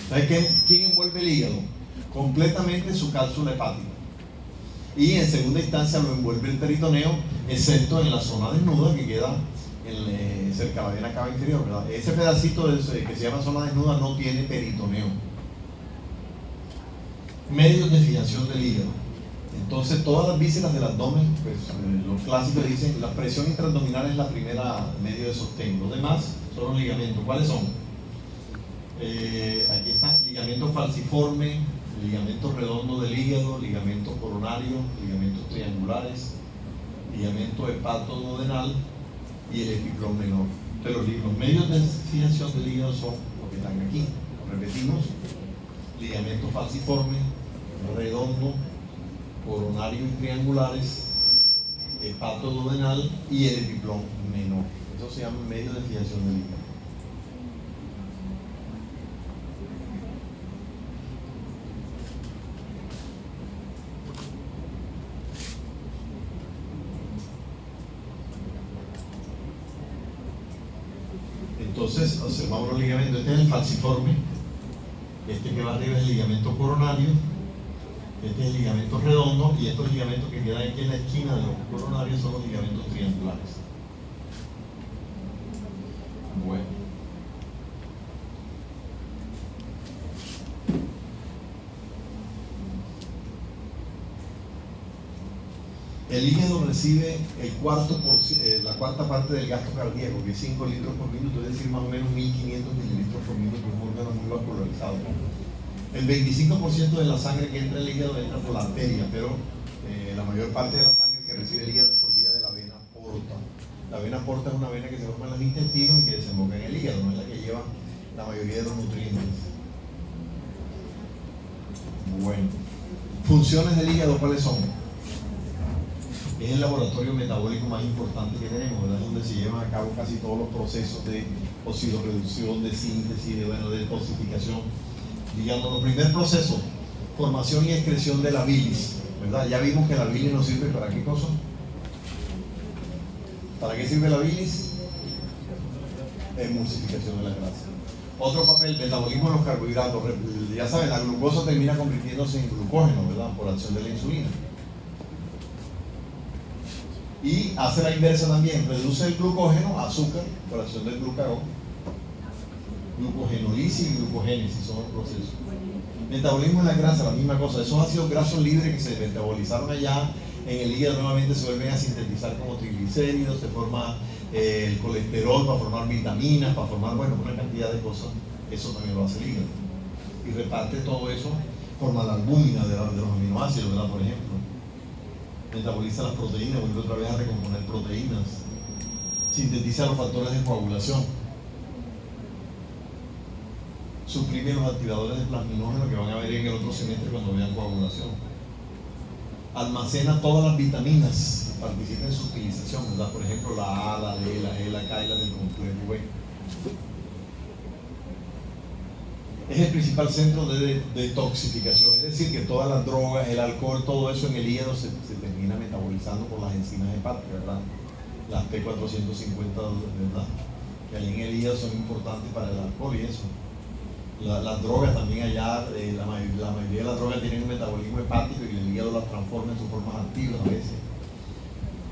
¿Sabes quién envuelve el hígado? Completamente su cápsula hepática. Y en segunda instancia lo envuelve el peritoneo, excepto en la zona desnuda que queda cerca de la vena cava inferior, ¿verdad? Ese pedacito que se llama zona desnuda no tiene peritoneo. Medios de fijación del hígado. Entonces todas las vísceras del abdomen, pues los clásicos dicen la presión intraabdominal es la primera medio de sostén. Los demás son los ligamentos. ¿Cuáles son? Aquí está, ligamento falciforme, ligamento redondo del hígado, ligamentos coronarios, ligamentos triangulares, ligamento hepatoduodenal y el epiplón menor. Entonces los medios de fijación del hígado son los que están aquí. Repetimos: ligamento falciforme, redondo, coronario y triangulares, hepatoduodenal y el epiplón menor. Eso se llama medios de fijación del hígado. Entonces observamos los ligamentos. Este es el falciforme, este que va arriba es el ligamento coronario, este es el ligamento redondo, y estos ligamentos que quedan aquí en la esquina de los coronarios son los ligamentos triangulares. Bueno, el hígado recibe la cuarta parte del gasto cardíaco, que es 5 litros por minuto, es decir, más o menos 1500 mililitros por minuto, que es un órgano muy vascularizado. El 25% de la sangre que entra al hígado entra por la arteria, pero la mayor parte de la sangre que recibe el hígado es por vía de la vena porta. La vena porta es una vena que se forma en los intestinos y que desemboca en el hígado, no es la que lleva la mayoría de los nutrientes. Bueno, funciones del hígado, ¿cuáles son? Es el laboratorio metabólico más importante que tenemos, ¿verdad? Es donde se llevan a cabo casi todos los procesos de oxidorreducción, de síntesis, de detoxificación. Digamos, el primer proceso: formación y excreción de la bilis, ¿verdad? Ya vimos que la bilis nos sirve para qué cosa. ¿Para qué sirve la bilis? Emulsificación de la grasa. Otro papel: metabolismo de los carbohidratos. Ya saben, la glucosa termina convirtiéndose en glucógeno, ¿verdad? Por acción de la insulina. Y hace la inversa también, reduce el glucógeno a azúcar por acción del glucagón. Glucogenolisis y glucogénesis son los procesos. Metabolismo de la grasa, la misma cosa. Esos ácidos grasos libres que se metabolizaron allá en el hígado nuevamente se vuelven a sintetizar como triglicéridos, se forma el colesterol para formar vitaminas, para formar, bueno, una cantidad de cosas. Eso también lo hace el hígado. Y reparte todo eso, forma la albúmina de los aminoácidos, ¿verdad? Por ejemplo. Metaboliza las proteínas, vuelve otra vez a recomponer proteínas. Sintetiza los factores de coagulación. Suprime los activadores de plasminógeno que van a ver en el otro semestre cuando vean coagulación. Almacena todas las vitaminas, participa en su utilización, ¿verdad? Por ejemplo, la A, la D, la E, la K y la del complejo B. Es el principal centro de detoxificación, es decir, que todas las drogas, el alcohol, todo eso en el hígado se termina metabolizando por las enzimas hepáticas, ¿verdad? Las P450, ¿verdad? Que ahí en el hígado son importantes para el alcohol y eso. Las drogas también allá, la mayoría de las drogas tienen un metabolismo hepático y el hígado las transforma en sus formas activas a veces,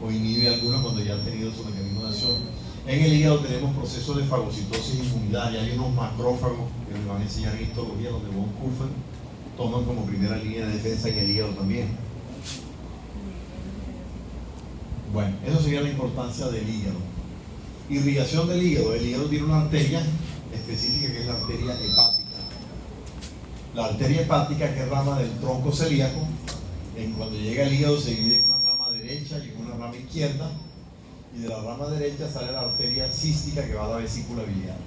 o inhibe algunas cuando ya han tenido su mecanismo de acción. En el hígado tenemos procesos de fagocitosis y inmunidad, y hay unos macrófagos que les van a enseñar en histología, donde von Kuffen toman como primera línea de defensa en el hígado también. Bueno, eso sería la importancia del hígado. Irrigación del hígado. El hígado tiene una arteria específica que es la arteria hepática. La arteria hepática, que es rama del tronco celíaco, cuando llega al hígado se divide en una rama derecha y en una rama izquierda, y de la rama derecha sale la arteria cística que va a la vesícula biliar.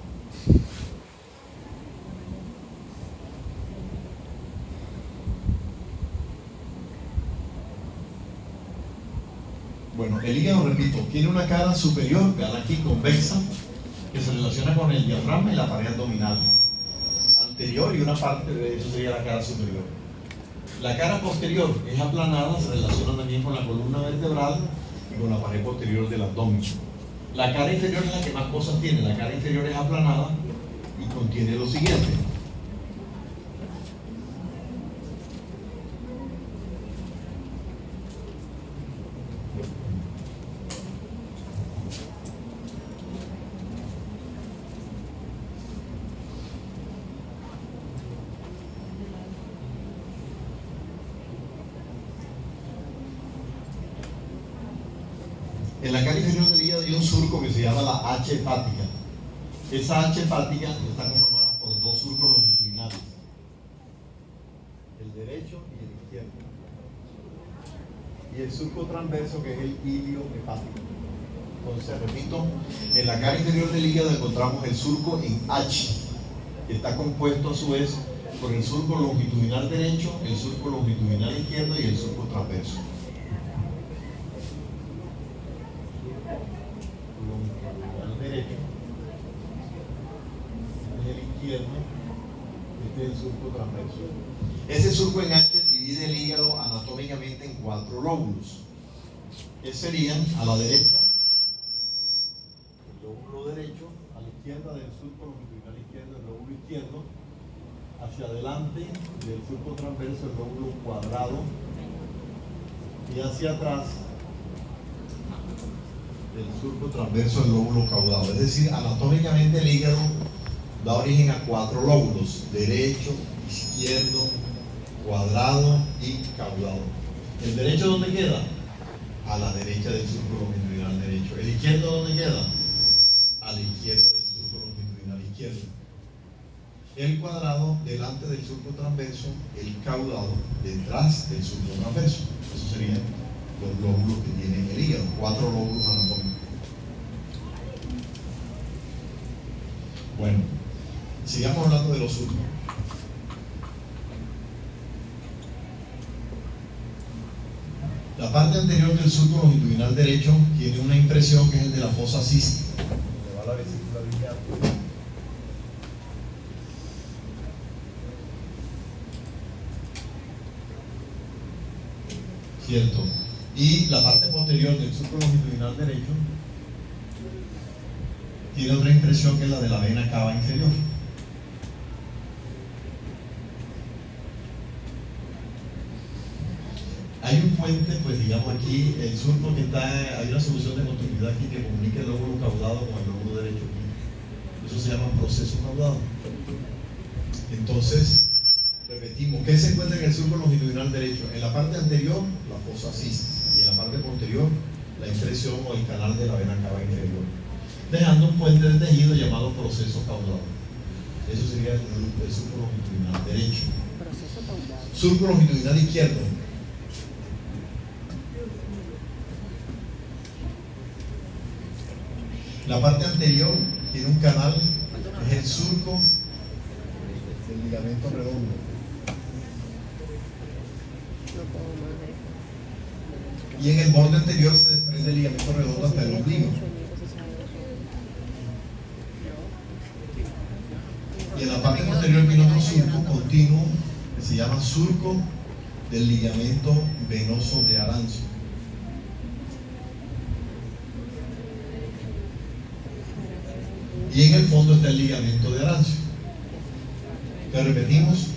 Bueno, el hígado, repito, tiene una cara superior, vean aquí, convexa, que se relaciona con el diafragma y la pared abdominal anterior, y una parte de eso sería la cara superior. La cara posterior es aplanada, se relaciona también con la columna vertebral y con la pared posterior del abdomen. La cara inferior es la que más cosas tiene. La cara inferior es aplanada y contiene lo siguiente: en la cara inferior del hígado hay un surco que se llama la H hepática. Esa H hepática está conformada por dos surcos longitudinales, el derecho y el izquierdo. y el surco transverso, que es el ilio hepático. Entonces, repito, en la cara inferior del hígado encontramos el surco en H, que está compuesto a su vez por el surco longitudinal derecho, el surco longitudinal izquierdo y el surco transverso. Longitudinal derecho, este es el izquierdo, este es el surco transverso. Ese surco en H divide el hígado anatómicamente en 4 lóbulos, que serían a la derecha, el lóbulo derecho, a la izquierda del surco longitudinal izquierdo, el lóbulo izquierdo, hacia adelante del surco transverso, el lóbulo cuadrado, y hacia atrás del surco transverso, el lóbulo caudado. Es decir, anatómicamente el hígado da origen a 4 lóbulos: derecho, izquierdo, cuadrado y caudado. ¿El derecho dónde queda? A la derecha del surco longitudinal derecho. ¿El izquierdo dónde queda? A la izquierda del surco longitudinal izquierdo. El cuadrado delante del surco transverso, el caudado detrás del surco transverso. Esos serían los lóbulos que tiene el hígado, 4 lóbulos anatómicos. Bueno, sigamos hablando de los surcos. La parte anterior del surco longitudinal derecho tiene una impresión que es el de la fosa cística, donde va la vesícula biliar. ¿Cierto? Y la parte posterior del surco longitudinal derecho tiene otra impresión que es la de la vena cava inferior. Hay un puente, pues digamos aquí, el surco que está, hay una solución de continuidad aquí que comunica el lóbulo caudado con el lóbulo derecho. Eso se llama proceso caudado. Entonces, repetimos, ¿qué se encuentra en el surco longitudinal derecho? En la parte anterior, la fosa cística, y en la parte posterior, la impresión o el canal de la vena cava inferior, dejando un puente de tejido llamado proceso caudado. Eso sería el surco longitudinal derecho. Proceso caudado. Surco longitudinal izquierdo. La parte anterior tiene un canal, es el surco del ligamento redondo. No puedo más de Y en el borde anterior se desprende el ligamento redondo hasta el ombligo. Y en la parte posterior tiene otro surco continuo que se llama surco del ligamento venoso de Arancio. Y en el fondo está el ligamento de Arancio. Entonces repetimos,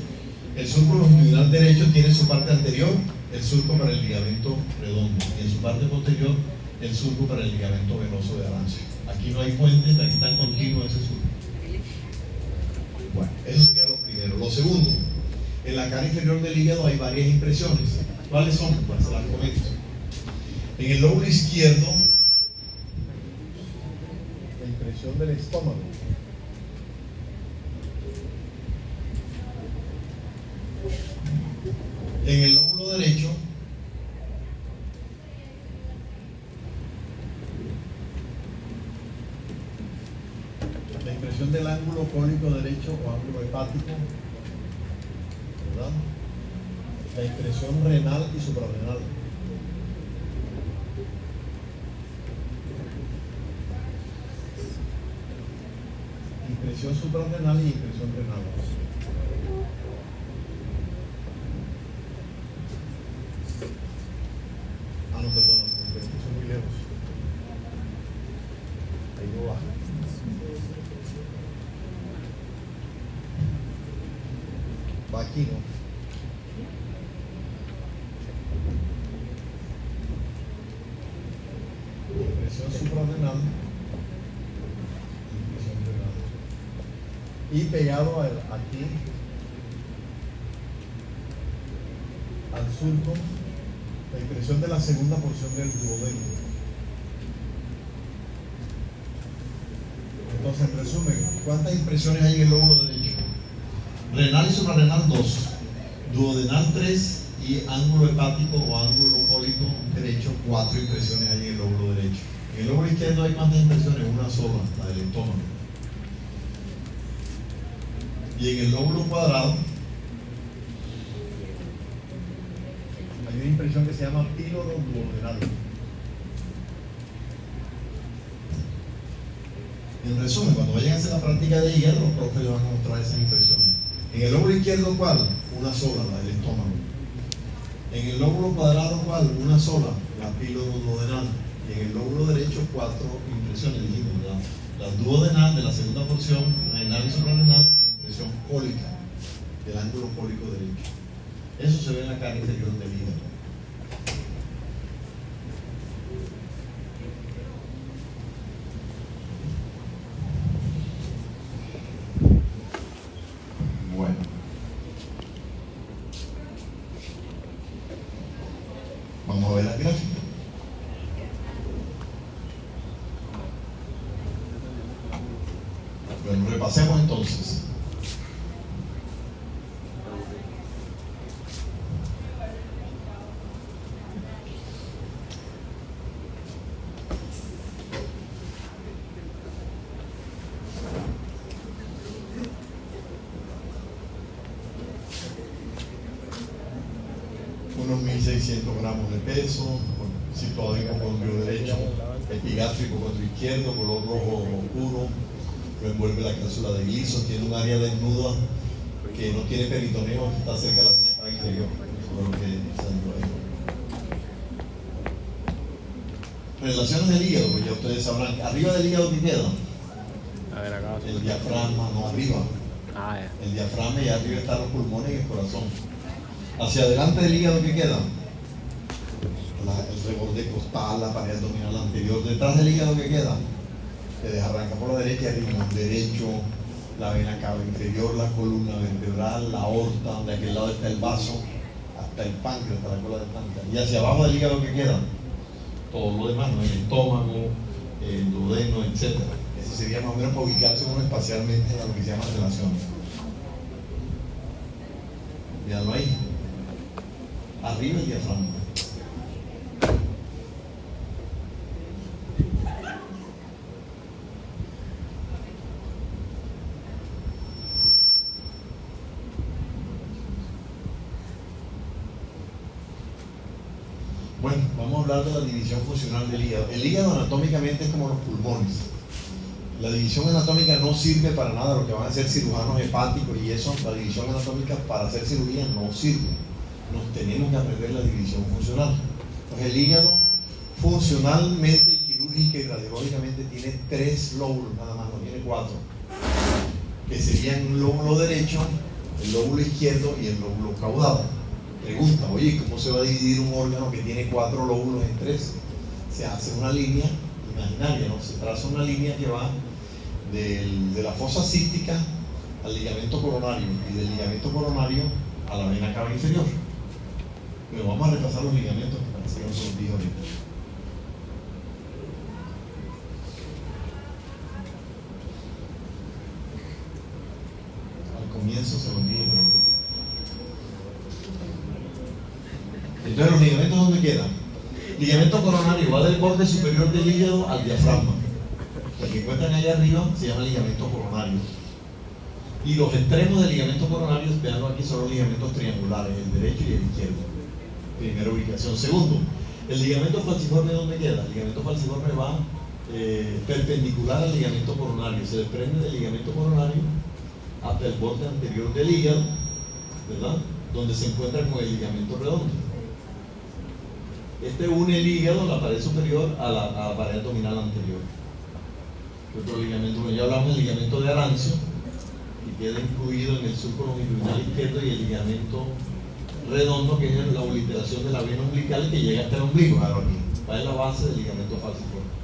el surco longitudinal derecho tiene en su parte anterior el surco para el ligamento redondo y en su parte posterior el surco para el ligamento venoso de Arancio. Aquí no hay puentes, aquí está en continuo ese surco. Bueno, eso sería lo primero. Lo segundo, en la cara inferior del hígado hay varias impresiones. ¿Cuáles son? Pues se las comento. En el lóbulo izquierdo, la impresión del estómago. En el lóbulo derecho, la impresión del ángulo cólico derecho o ángulo hepático, ¿verdad? La impresión renal y suprarrenal. Impresión suprarrenal y impresión renal. Ah, no, perdón, porque son muy lejos. Ahí no baja. Va aquí, ¿no? Impresión suprarrenal. Impresión renal. Y pegado aquí al surco, la impresión de la segunda porción del duodeno. Entonces, en resumen, ¿cuántas impresiones hay en el lóbulo derecho? Renal y suprarrenal 2, duodenal 3 y ángulo hepático o ángulo cólico cólico derecho, 4 impresiones hay en el lóbulo derecho. En el lóbulo izquierdo hay cuántas impresiones, una sola, la del estómago. Y en el lóbulo cuadrado hay una impresión que se llama píloro duodenal. En resumen, cuando vayan a hacer la práctica de hígado, los profes les van a mostrar esas impresiones. En el lóbulo izquierdo, ¿cuál? Una sola, la del estómago. En el lóbulo cuadrado, ¿cuál? Una sola, la píloro duodenal. Y en el lóbulo derecho, 4 impresiones, dijimos, la duodenal de la segunda porción, renal y suprarrenal, la impresión cólica del ángulo cólico derecho. Eso se ve en la cara interior del hígado. Bueno. Vamos a ver la gráfica. Bueno, repasemos entonces. Unos 1600 gramos de peso, situado en el condrio derecho, epigástrico condrio izquierdo, color rojo oscuro, lo envuelve la cápsula de Gleason, tiene un área desnuda que no tiene peritoneo, que está cerca de la vena cava inferior. Eso es lo que salió ahí. Relaciones del hígado, pues ya ustedes sabrán. Arriba del hígado, ¿qué queda? A ver, acá. El diafragma, no arriba. Ah, ya. El diafragma y arriba están los pulmones y el corazón. Hacia adelante del hígado, ¿qué queda? El reborde costal, la pared abdominal anterior. Detrás del hígado, ¿qué queda? Que arranca por la derecha, el riñón derecho, la vena cava inferior, la columna vertebral, la aorta, donde aquel lado está el vaso, hasta el páncreas, hasta la cola del páncreas. Y hacia abajo del hígado, ¿qué queda? Todo lo demás, ¿no? El estómago, el duodeno, etc. Eso sería más o menos para ubicarse uno espacialmente a lo que se llama relaciones. Míralo ahí. Arriba el diafragma. Bueno, vamos a hablar de la división funcional del hígado. El hígado anatómicamente es como los pulmones. La división anatómica no sirve para nada. Lo que van a hacer cirujanos hepáticos y eso, la división anatómica para hacer cirugía no sirve. Nos tenemos que aprender la división funcional. Entonces el hígado funcionalmente, quirúrgica y radiológicamente tiene 3 lóbulos nada más, no tiene 4, que serían un lóbulo derecho, el lóbulo izquierdo y el lóbulo caudal. Pregunta, oye, ¿cómo se va a dividir un órgano que tiene 4 lóbulos en 3? Se hace una línea imaginaria, ¿no? Se traza una línea que va de la fosa cística al ligamento coronario y del ligamento coronario a la vena cava inferior. Pero vamos a repasar los ligamentos que parece que no se los dije ahorita. Al comienzo se los dije, pero... Entonces, ¿los ligamentos dónde quedan? Ligamento coronario va del borde superior del hígado al diafragma. El que encuentran allá arriba se llama ligamento coronario. Y los extremos del ligamento coronario, veanlo aquí, son los ligamentos triangulares, el derecho y el izquierdo. Primera ubicación. Segundo, el ligamento falciforme, ¿dónde queda? El ligamento falciforme va perpendicular al ligamento coronario. Se desprende del ligamento coronario hasta el borde anterior del hígado, ¿verdad? Donde se encuentra con el ligamento redondo. Este une el hígado, la pared superior, a la pared abdominal anterior. Otro ligamento, bueno, ya hablamos del ligamento de Arancio, que queda incluido en el surco longitudinal izquierdo, y el ligamento redondo, que es la obliteración de la vena umbilical que llega hasta el ombligo. Ahora aquí, va en la base del ligamento falciforme.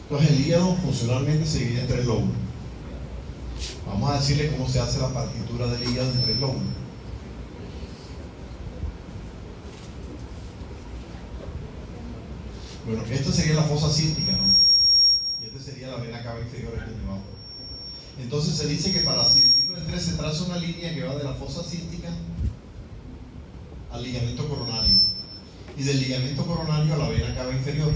Entonces el hígado funcionalmente se divide en 3 lóbulos. Vamos a decirle cómo se hace la partitura del hígado en 3 lóbulos. Bueno, esto sería la fosa cística, ¿no? Y esta sería la vena cava inferior aquí debajo. Entonces se dice que para dividirlo en 3 se traza una línea que va de la fosa cística al ligamento coronario y del ligamento coronario a la vena cava inferior.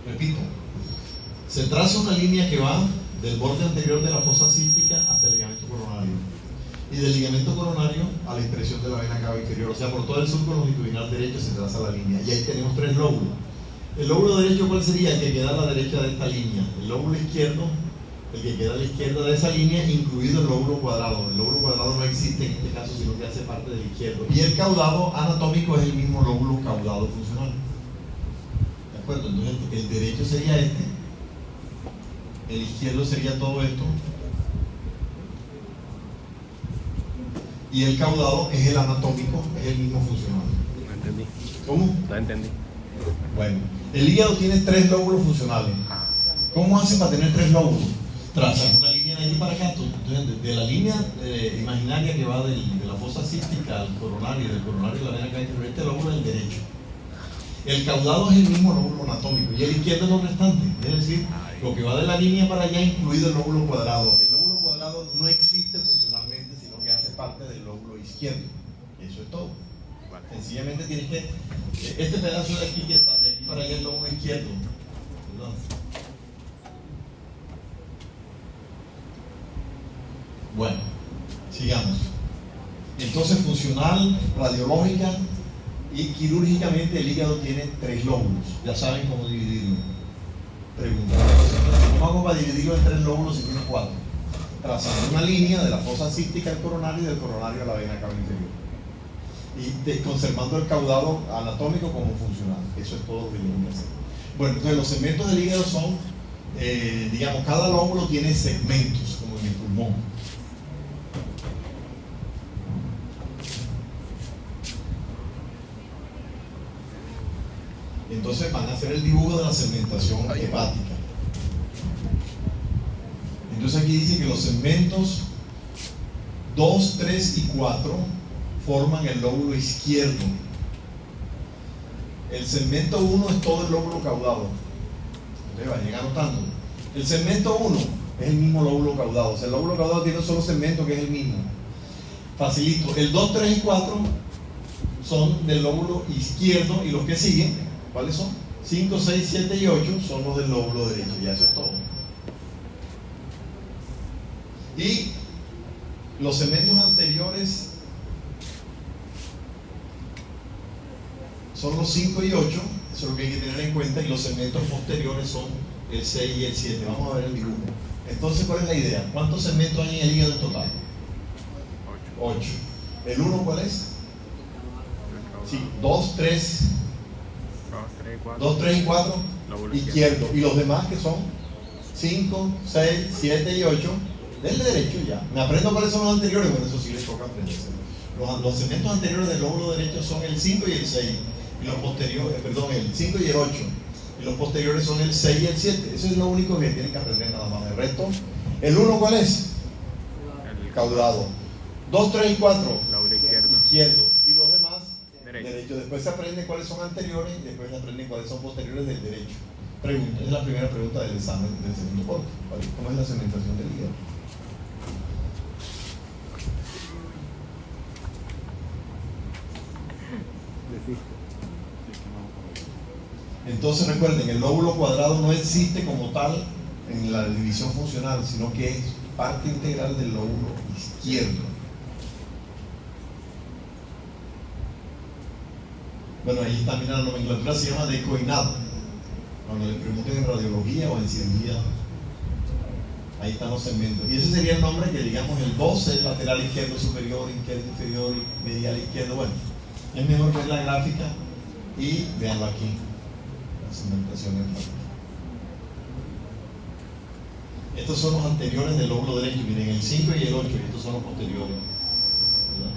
Repito, se traza una línea que va del borde anterior de la fosa cística hasta el ligamento coronario y del ligamento coronario a la impresión de la vena cava inferior, o sea, por todo el surco longitudinal derecho se traza la línea y ahí tenemos 3 lóbulos. El lóbulo derecho, ¿cuál sería? El que queda a la derecha de esta línea. El lóbulo izquierdo, el que queda a la izquierda de esa línea, incluido el lóbulo cuadrado. El lóbulo cuadrado no existe en este caso, sino que hace parte del izquierdo. Y el caudado anatómico es el mismo lóbulo caudado funcional. ¿De acuerdo? Entonces el derecho sería este, el izquierdo sería todo esto, y el caudado es el anatómico, es el mismo funcional. No entendí. ¿Cómo? No entendí. Bueno, el hígado tiene 3 lóbulos funcionales. ¿Cómo hace para tener 3 lóbulos? Trazan una línea de aquí para acá. Entonces, de la línea imaginaria que va de la fosa cística al coronario, del coronario a la vena cava inferior, este lóbulo es el derecho. El caudado es el mismo lóbulo anatómico y el izquierdo es lo restante, es decir, lo que va de la línea para allá, incluido el lóbulo cuadrado. El lóbulo cuadrado no existe funcionalmente, sino que hace parte del lóbulo izquierdo. Eso es todo. Sencillamente tienes que, este pedazo de aquí que está de aquí para allá el lóbulo izquierdo. Perdón. Bueno, sigamos. Entonces, funcional, radiológica y quirúrgicamente el hígado tiene 3 lóbulos. Ya saben cómo dividirlo. Preguntar. ¿Cómo hago para dividirlo en 3 lóbulos si tiene 4? Trazando una línea de la fosa cística al coronario y del coronario a la vena cava inferior. Y conservando el caudado anatómico como funcional. Eso es todo lo que tengo que hacer. Bueno, entonces los segmentos del hígado son, digamos, cada lóbulo tiene segmentos, como en el pulmón. Entonces van a hacer el dibujo de la segmentación hepática. Entonces aquí dice que los segmentos 2, 3 y 4 forman el lóbulo izquierdo. El segmento 1 es todo el lóbulo caudado. Ustedes vayan anotando. El segmento 1 es el mismo lóbulo caudado. O sea, el lóbulo caudado tiene un solo segmento que es el mismo. Facilito. El 2, 3 y 4 son del lóbulo izquierdo y los que siguen, ¿cuáles son? 5, 6, 7 y 8 son los del lóbulo derecho. Ya eso es todo. Y los segmentos anteriores son los 5 y 8, eso es lo que hay que tener en cuenta, y los segmentos posteriores son el 6 y el 7. Vamos a ver el dibujo. Entonces, ¿cuál es la idea? ¿Cuántos segmentos hay en el hígado en total? 8. ¿El 1 cuál es? Sí, 2, 3 y 4, izquierdo. Y los demás que son 5, 6, 7 y 8 del derecho ya. Me aprendo cuáles son los anteriores, bueno, eso sí les toca aprenderse. Los segmentos anteriores del lóbulo derecho son el 5 y el 6. Y los posteriores, perdón, el 5 y el 8. Y los posteriores son el 6 y el 7. Eso es lo único que tienen que aprender nada más. El resto, ¿el 1 cuál es? El caudado. 2, 3 y 4, izquierdo. Y los demás, derecho. Después se aprende cuáles son anteriores y después se aprende cuáles son posteriores del derecho. Pregunta, es la primera pregunta del examen del segundo corte. ¿Cómo es la segmentación del hígado? Entonces recuerden, el lóbulo cuadrado no existe como tal en la división funcional, sino que es parte integral del lóbulo izquierdo. Bueno, ahí también la nomenclatura se llama decoinado. Cuando le pregunten en radiología o en cirugía, ahí están los segmentos. Y ese sería el nombre que, digamos, el 2 es lateral izquierdo superior, izquierdo inferior, medial izquierdo. Bueno, es mejor ver la gráfica y veanlo aquí. La segmentación hepática. Estos son los anteriores del lóbulo derecho, miren, el 5 y el 8, y estos son los posteriores. ¿Verdad?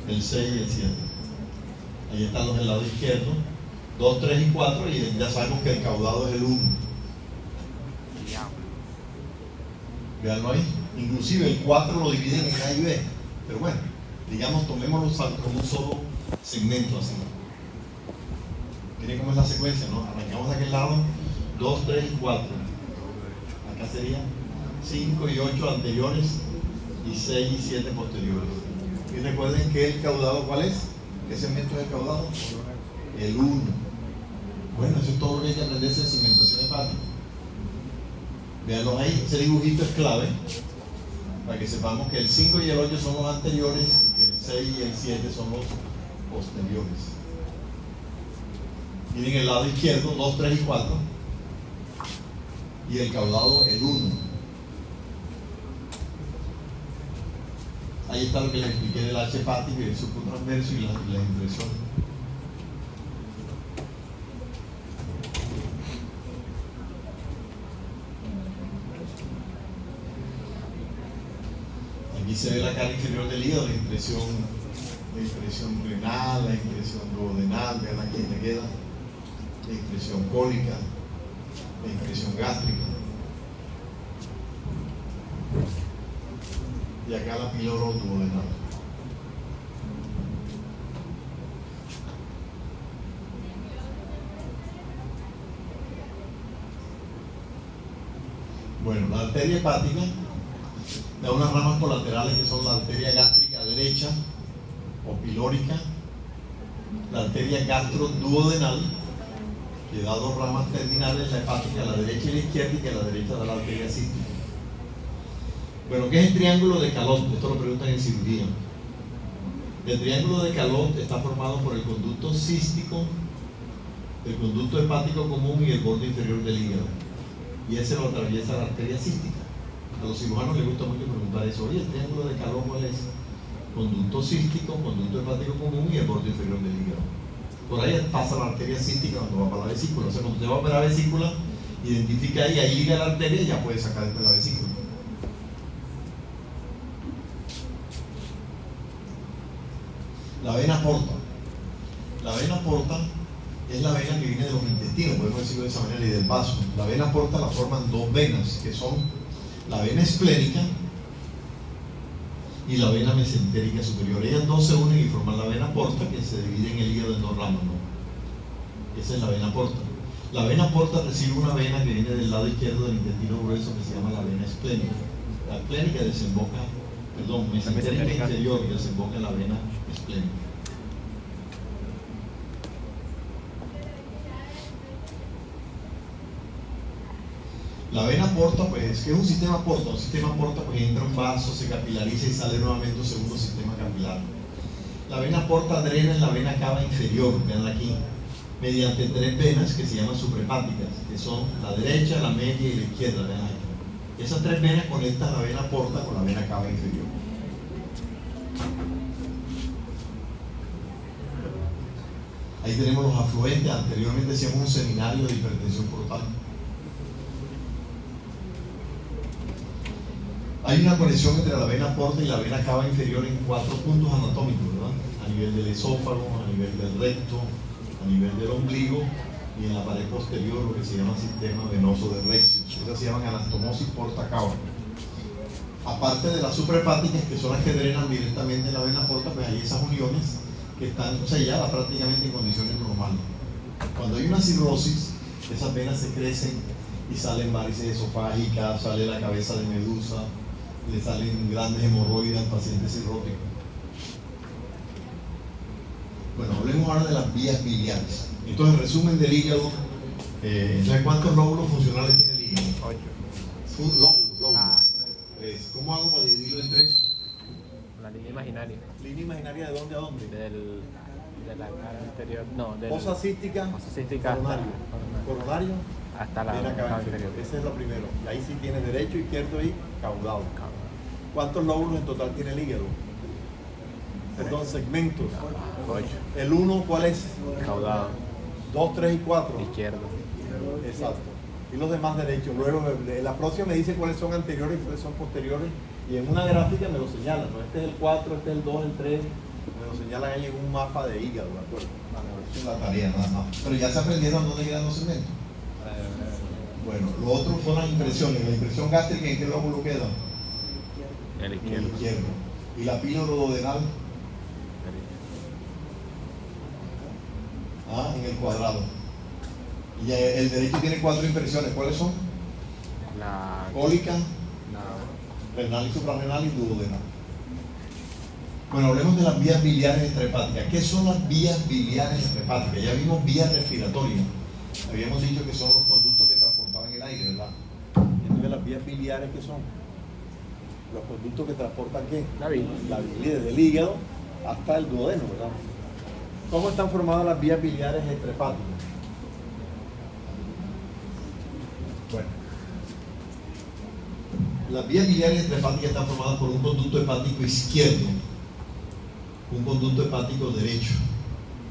el 6 y el 7. Ahí están los del lado izquierdo, 2, 3 y 4, y ya sabemos que el caudado es el 1. Veanlo ahí. Inclusive el 4 lo dividen en A y B. Pero bueno, digamos, tomémoslo como un solo segmento así. Miren cómo es la secuencia, ¿no? Arrancamos de aquel lado, 2, 3 y 4. Acá serían 5 y 8 anteriores y 6 y 7 posteriores. Y recuerden que el caudado, ¿cuál es? ¿Qué segmento es el caudado? El 1. Bueno, eso es todo lo que hay que aprenderse en segmentación hepática. Veanlo ahí, ese dibujito es clave para que sepamos que el 5 y el 8 son los anteriores y que el 6 y el 7 son los posteriores. Miren el lado izquierdo, 2, 3 y 4. Y el caudado, el 1. Ahí está lo que les expliqué del H hepático y el subtransverso y la impresión. Aquí se ve la cara inferior del hígado, la impresión renal, la impresión duodenal, vean aquí te queda, la impresión cólica, la impresión gástrica. Y acá la píloro duodenal. Bueno, la arteria hepática da unas ramas colaterales que son la arteria gástrica derecha o pilórica, la arteria gastroduodenal, que da dos ramas terminales, la hepática a la derecha y la izquierda, y que a la derecha da la arteria cística. Bueno, ¿qué es el triángulo de Calot? Esto lo preguntan en cirugía. El triángulo de Calot está formado por el conducto cístico, el conducto hepático común y el borde inferior del hígado. Y ese lo atraviesa la arteria cística. A los cirujanos les gusta mucho preguntar eso. Oye, ¿el triángulo de Calot cuál es? Conducto cístico, conducto hepático común y el borde inferior del hígado. Por ahí pasa la arteria cística cuando va para la vesícula. O sea, cuando usted va para la vesícula, identifica ahí liga la arteria y ya puede sacar después la vesícula. La vena porta. La vena porta es la vena que viene de los intestinos, podemos decirlo de esa manera, y del vaso. La vena porta la forman dos venas, que son la vena esplénica y la vena mesentérica superior. Ellas dos se unen y forman la vena porta, que se divide en el hígado en dos ramas, ¿no? Esa es la vena porta. La vena porta recibe una vena que viene del lado izquierdo del intestino grueso, que se llama la vena esplénica. La esplénica desemboca, mesentérica interior, que desemboca en la vena esplénica. La vena porta, pues, ¿qué es un sistema porta? Un sistema porta, pues, entra un vaso, se capilariza y sale nuevamente un segundo sistema capilar. La vena porta drena en la vena cava inferior, veanla aquí, mediante tres venas que se llaman suprahepáticas, que son la derecha, la media y la izquierda, vean aquí. Esas tres venas conectan la vena porta con la vena cava inferior. Ahí tenemos los afluentes. Anteriormente hacíamos un seminario de hipertensión portal. Hay una conexión entre la vena porta y la vena cava inferior en 4 puntos anatómicos, ¿verdad? A nivel del esófago, a nivel del recto, a nivel del ombligo y en la pared posterior, lo que se llama sistema venoso de Rexius. Esas se llaman anastomosis porta-cava. Aparte de las suprahepáticas, que son las que drenan directamente en la vena porta, pues hay esas uniones que están selladas prácticamente en condiciones normales. Cuando hay una cirrosis, esas venas se crecen y salen varices esofágicas, sale la cabeza de medusa, le salen grandes hemorroides al paciente cirrótico. Bueno, hablemos ahora de las vías biliares. Entonces, resumen del hígado. Entonces, ¿cuántos lóbulos funcionales tiene el hígado? 8. Un lóbulo. Tres. ¿Cómo hago para dividirlo en 3? La línea imaginaria. ¿Línea imaginaria de dónde a dónde? De la cara anterior. No, del. Fosa cística, Fosa cística coronario. Coronario, hasta la vena cava cava inferior. inferior. Ese es lo primero. Y ahí sí tiene derecho, izquierdo y caudal. ¿Cuántos lóbulos en total tiene el hígado? Perdón, segmentos. 8. El 1, ¿cuál es? Caudado. 2, 3 y 4. Izquierdo. Exacto. Y los demás derechos. Luego la próxima me dice cuáles son anteriores y cuáles son posteriores. Y en una gráfica me lo señala, ¿no? Este es el 4, este es el 2, el 3, Me lo señalan ahí en un mapa de hígado, ¿de acuerdo? Esa es la tarea nada más. Pero ya se aprendieron dónde quedan los segmentos. Bueno, lo otro son las impresiones. La impresión gástrica, ¿en qué lóbulo queda? El En el izquierdo. izquierdo. Y la píloro-duodenal, en el cuadrado. Y el derecho tiene 4 impresiones. ¿Cuáles son? La, Cólica, la, renal y suprarrenal y duodenal. Bueno, hablemos de las vías biliares extrahepáticas. ¿Qué son las vías biliares extrahepáticas? Ya vimos vías respiratorias. Habíamos dicho que son los conductos que transportaban el aire, ¿verdad? Entonces, las vías biliares, ¿qué son? Los conductos que transportan ¿qué? la bilis. La bilis desde el hígado hasta el duodeno, ¿verdad? ¿Cómo están formadas las vías biliares extrahepáticas? Bueno, las vías biliares extrahepáticas están formadas por un conducto hepático izquierdo, un conducto hepático derecho.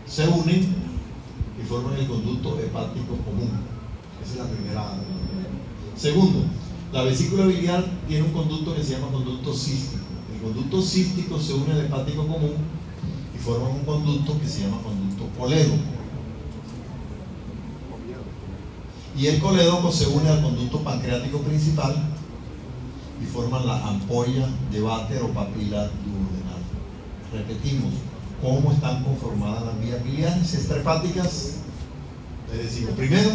Se unen y forman el conducto hepático común. Esa es la primera. Segundo, la vesícula biliar tiene un conducto que se llama conducto cístico. El conducto cístico se une al hepático común y forman un conducto que se llama conducto colédoco. Y el colédoco se une al conducto pancreático principal y forman la ampolla de Vater o papila duodenal. Repetimos, ¿cómo están conformadas las vías biliares extrahepáticas? Le decimos, primero,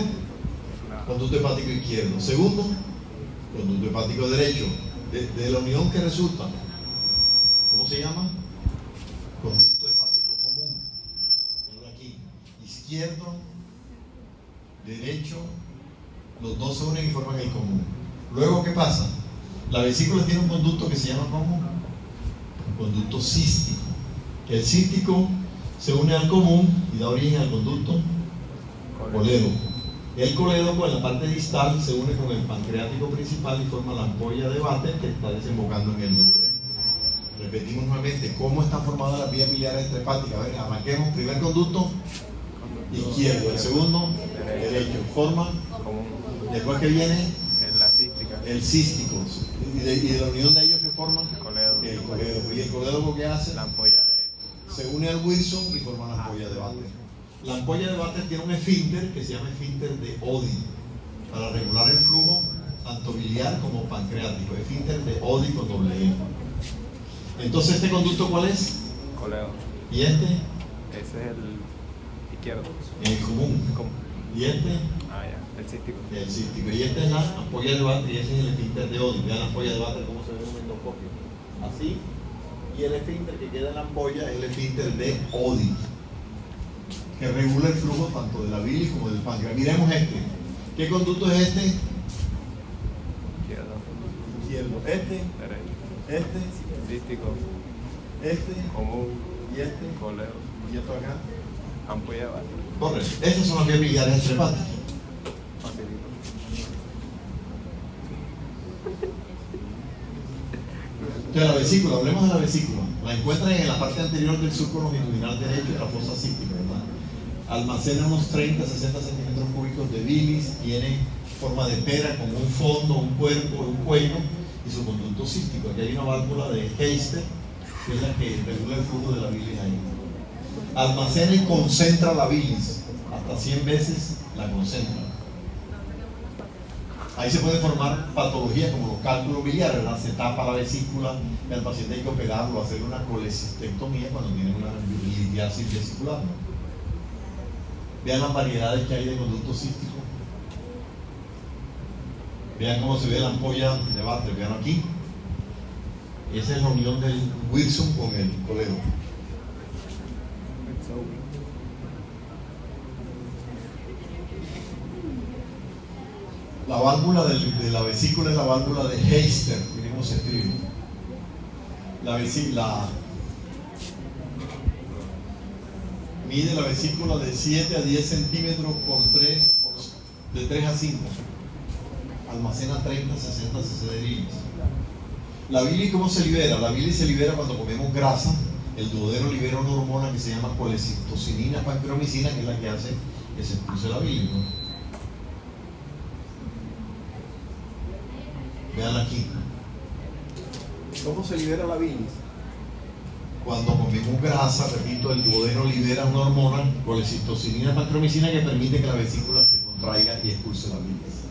conducto hepático izquierdo. Segundo, conducto hepático derecho. De la unión que resulta, ¿cómo se llama? Conducto hepático común. Ponlo aquí. Izquierdo, derecho, los dos se unen y forman el común. Luego, ¿qué pasa? La vesícula tiene un conducto que se llama ¿cómo? Conducto cístico. El cístico se une al común y da origen al conducto colédoco. El colédoco en la parte distal se une con el pancreático principal y forma la ampolla de Vater que está desembocando en el duodeno. Repetimos nuevamente, ¿cómo están formadas las vías biliares extrahepáticas? A ver, arranquemos. Primer conducto izquierdo, el segundo derecho. Forma, después que viene Es la cística. el cístico. Y de la unión de ellos, ¿qué forma? El colédoco. El colédoco. ¿Y el colédoco qué hace? La ampolla de. Se une al Wilson y forma la ampolla de Vater. La ampolla de Vater tiene un esfínter que se llama esfínter de Oddi para regular el flujo tanto biliar como pancreático. Esfínter de Oddi con doble E. Entonces, ¿este conducto cuál es? Colédoco. ¿Y este? Ese es el izquierdo. El común. ¿Cómo? ¿Y este? Ah, ya. El cístico. El cístico. Y esta es la ampolla de Vater y ese es el esfínter de Oddi. Vean la ampolla de Vater cómo se ve en un endoscopio. Así. Y el esfínter que queda en la ampolla es el esfínter de Oddi, que regula el flujo tanto de la bilis como del páncreas. Miremos este. ¿Qué conducto es este? Izquierdo. Izquierdo. Este, Derecho. este, Cístico. este Común. y este. Colédoco. Y esto acá. Ampolla de Vater. Correcto. Estas son las vías biliares extrahepáticas. Facilito. Entonces, la vesícula, hablemos de la vesícula. La encuentran en la parte anterior del surco longitudinal derecho de la fosa cística, ¿verdad? Almacena unos 30-60 centímetros cúbicos de bilis, tiene forma de pera con un fondo, un cuerpo, un cuello y su conducto cístico. Aquí hay una válvula de Heister, que es la que regula el flujo de la bilis ahí. Almacena y concentra la bilis, hasta 100 veces la concentra. Ahí se pueden formar patologías como los cálculos biliares, ¿verdad? Se tapa la vesícula y al paciente hay que operarlo, hacer una colecistectomía cuando tiene una litiasis vesicular, ¿no? Vean las variedades que hay de conducto cístico. Vean cómo se ve la ampolla de Vater, vean aquí. Esa es la unión del Wilson con el colédoco. La válvula de la vesícula es la válvula de Heister, miren cómo se escribe. Mide la vesícula de 7 a 10 centímetros por 3, de 3 a 5. Almacena 30, 60 cc de bilis. La bilis, ¿cómo se libera? La bilis se libera cuando comemos grasa. El duodeno libera una hormona que se llama colecitocinina pancreomicina, que es la que hace que se expulse la bilis, ¿no? Vean aquí. ¿Cómo se libera la bilis? Cuando comemos grasa, repito, el duodeno libera una hormona, colecistocinina, pancreomicina, que permite que la vesícula se contraiga y expulse la bilis.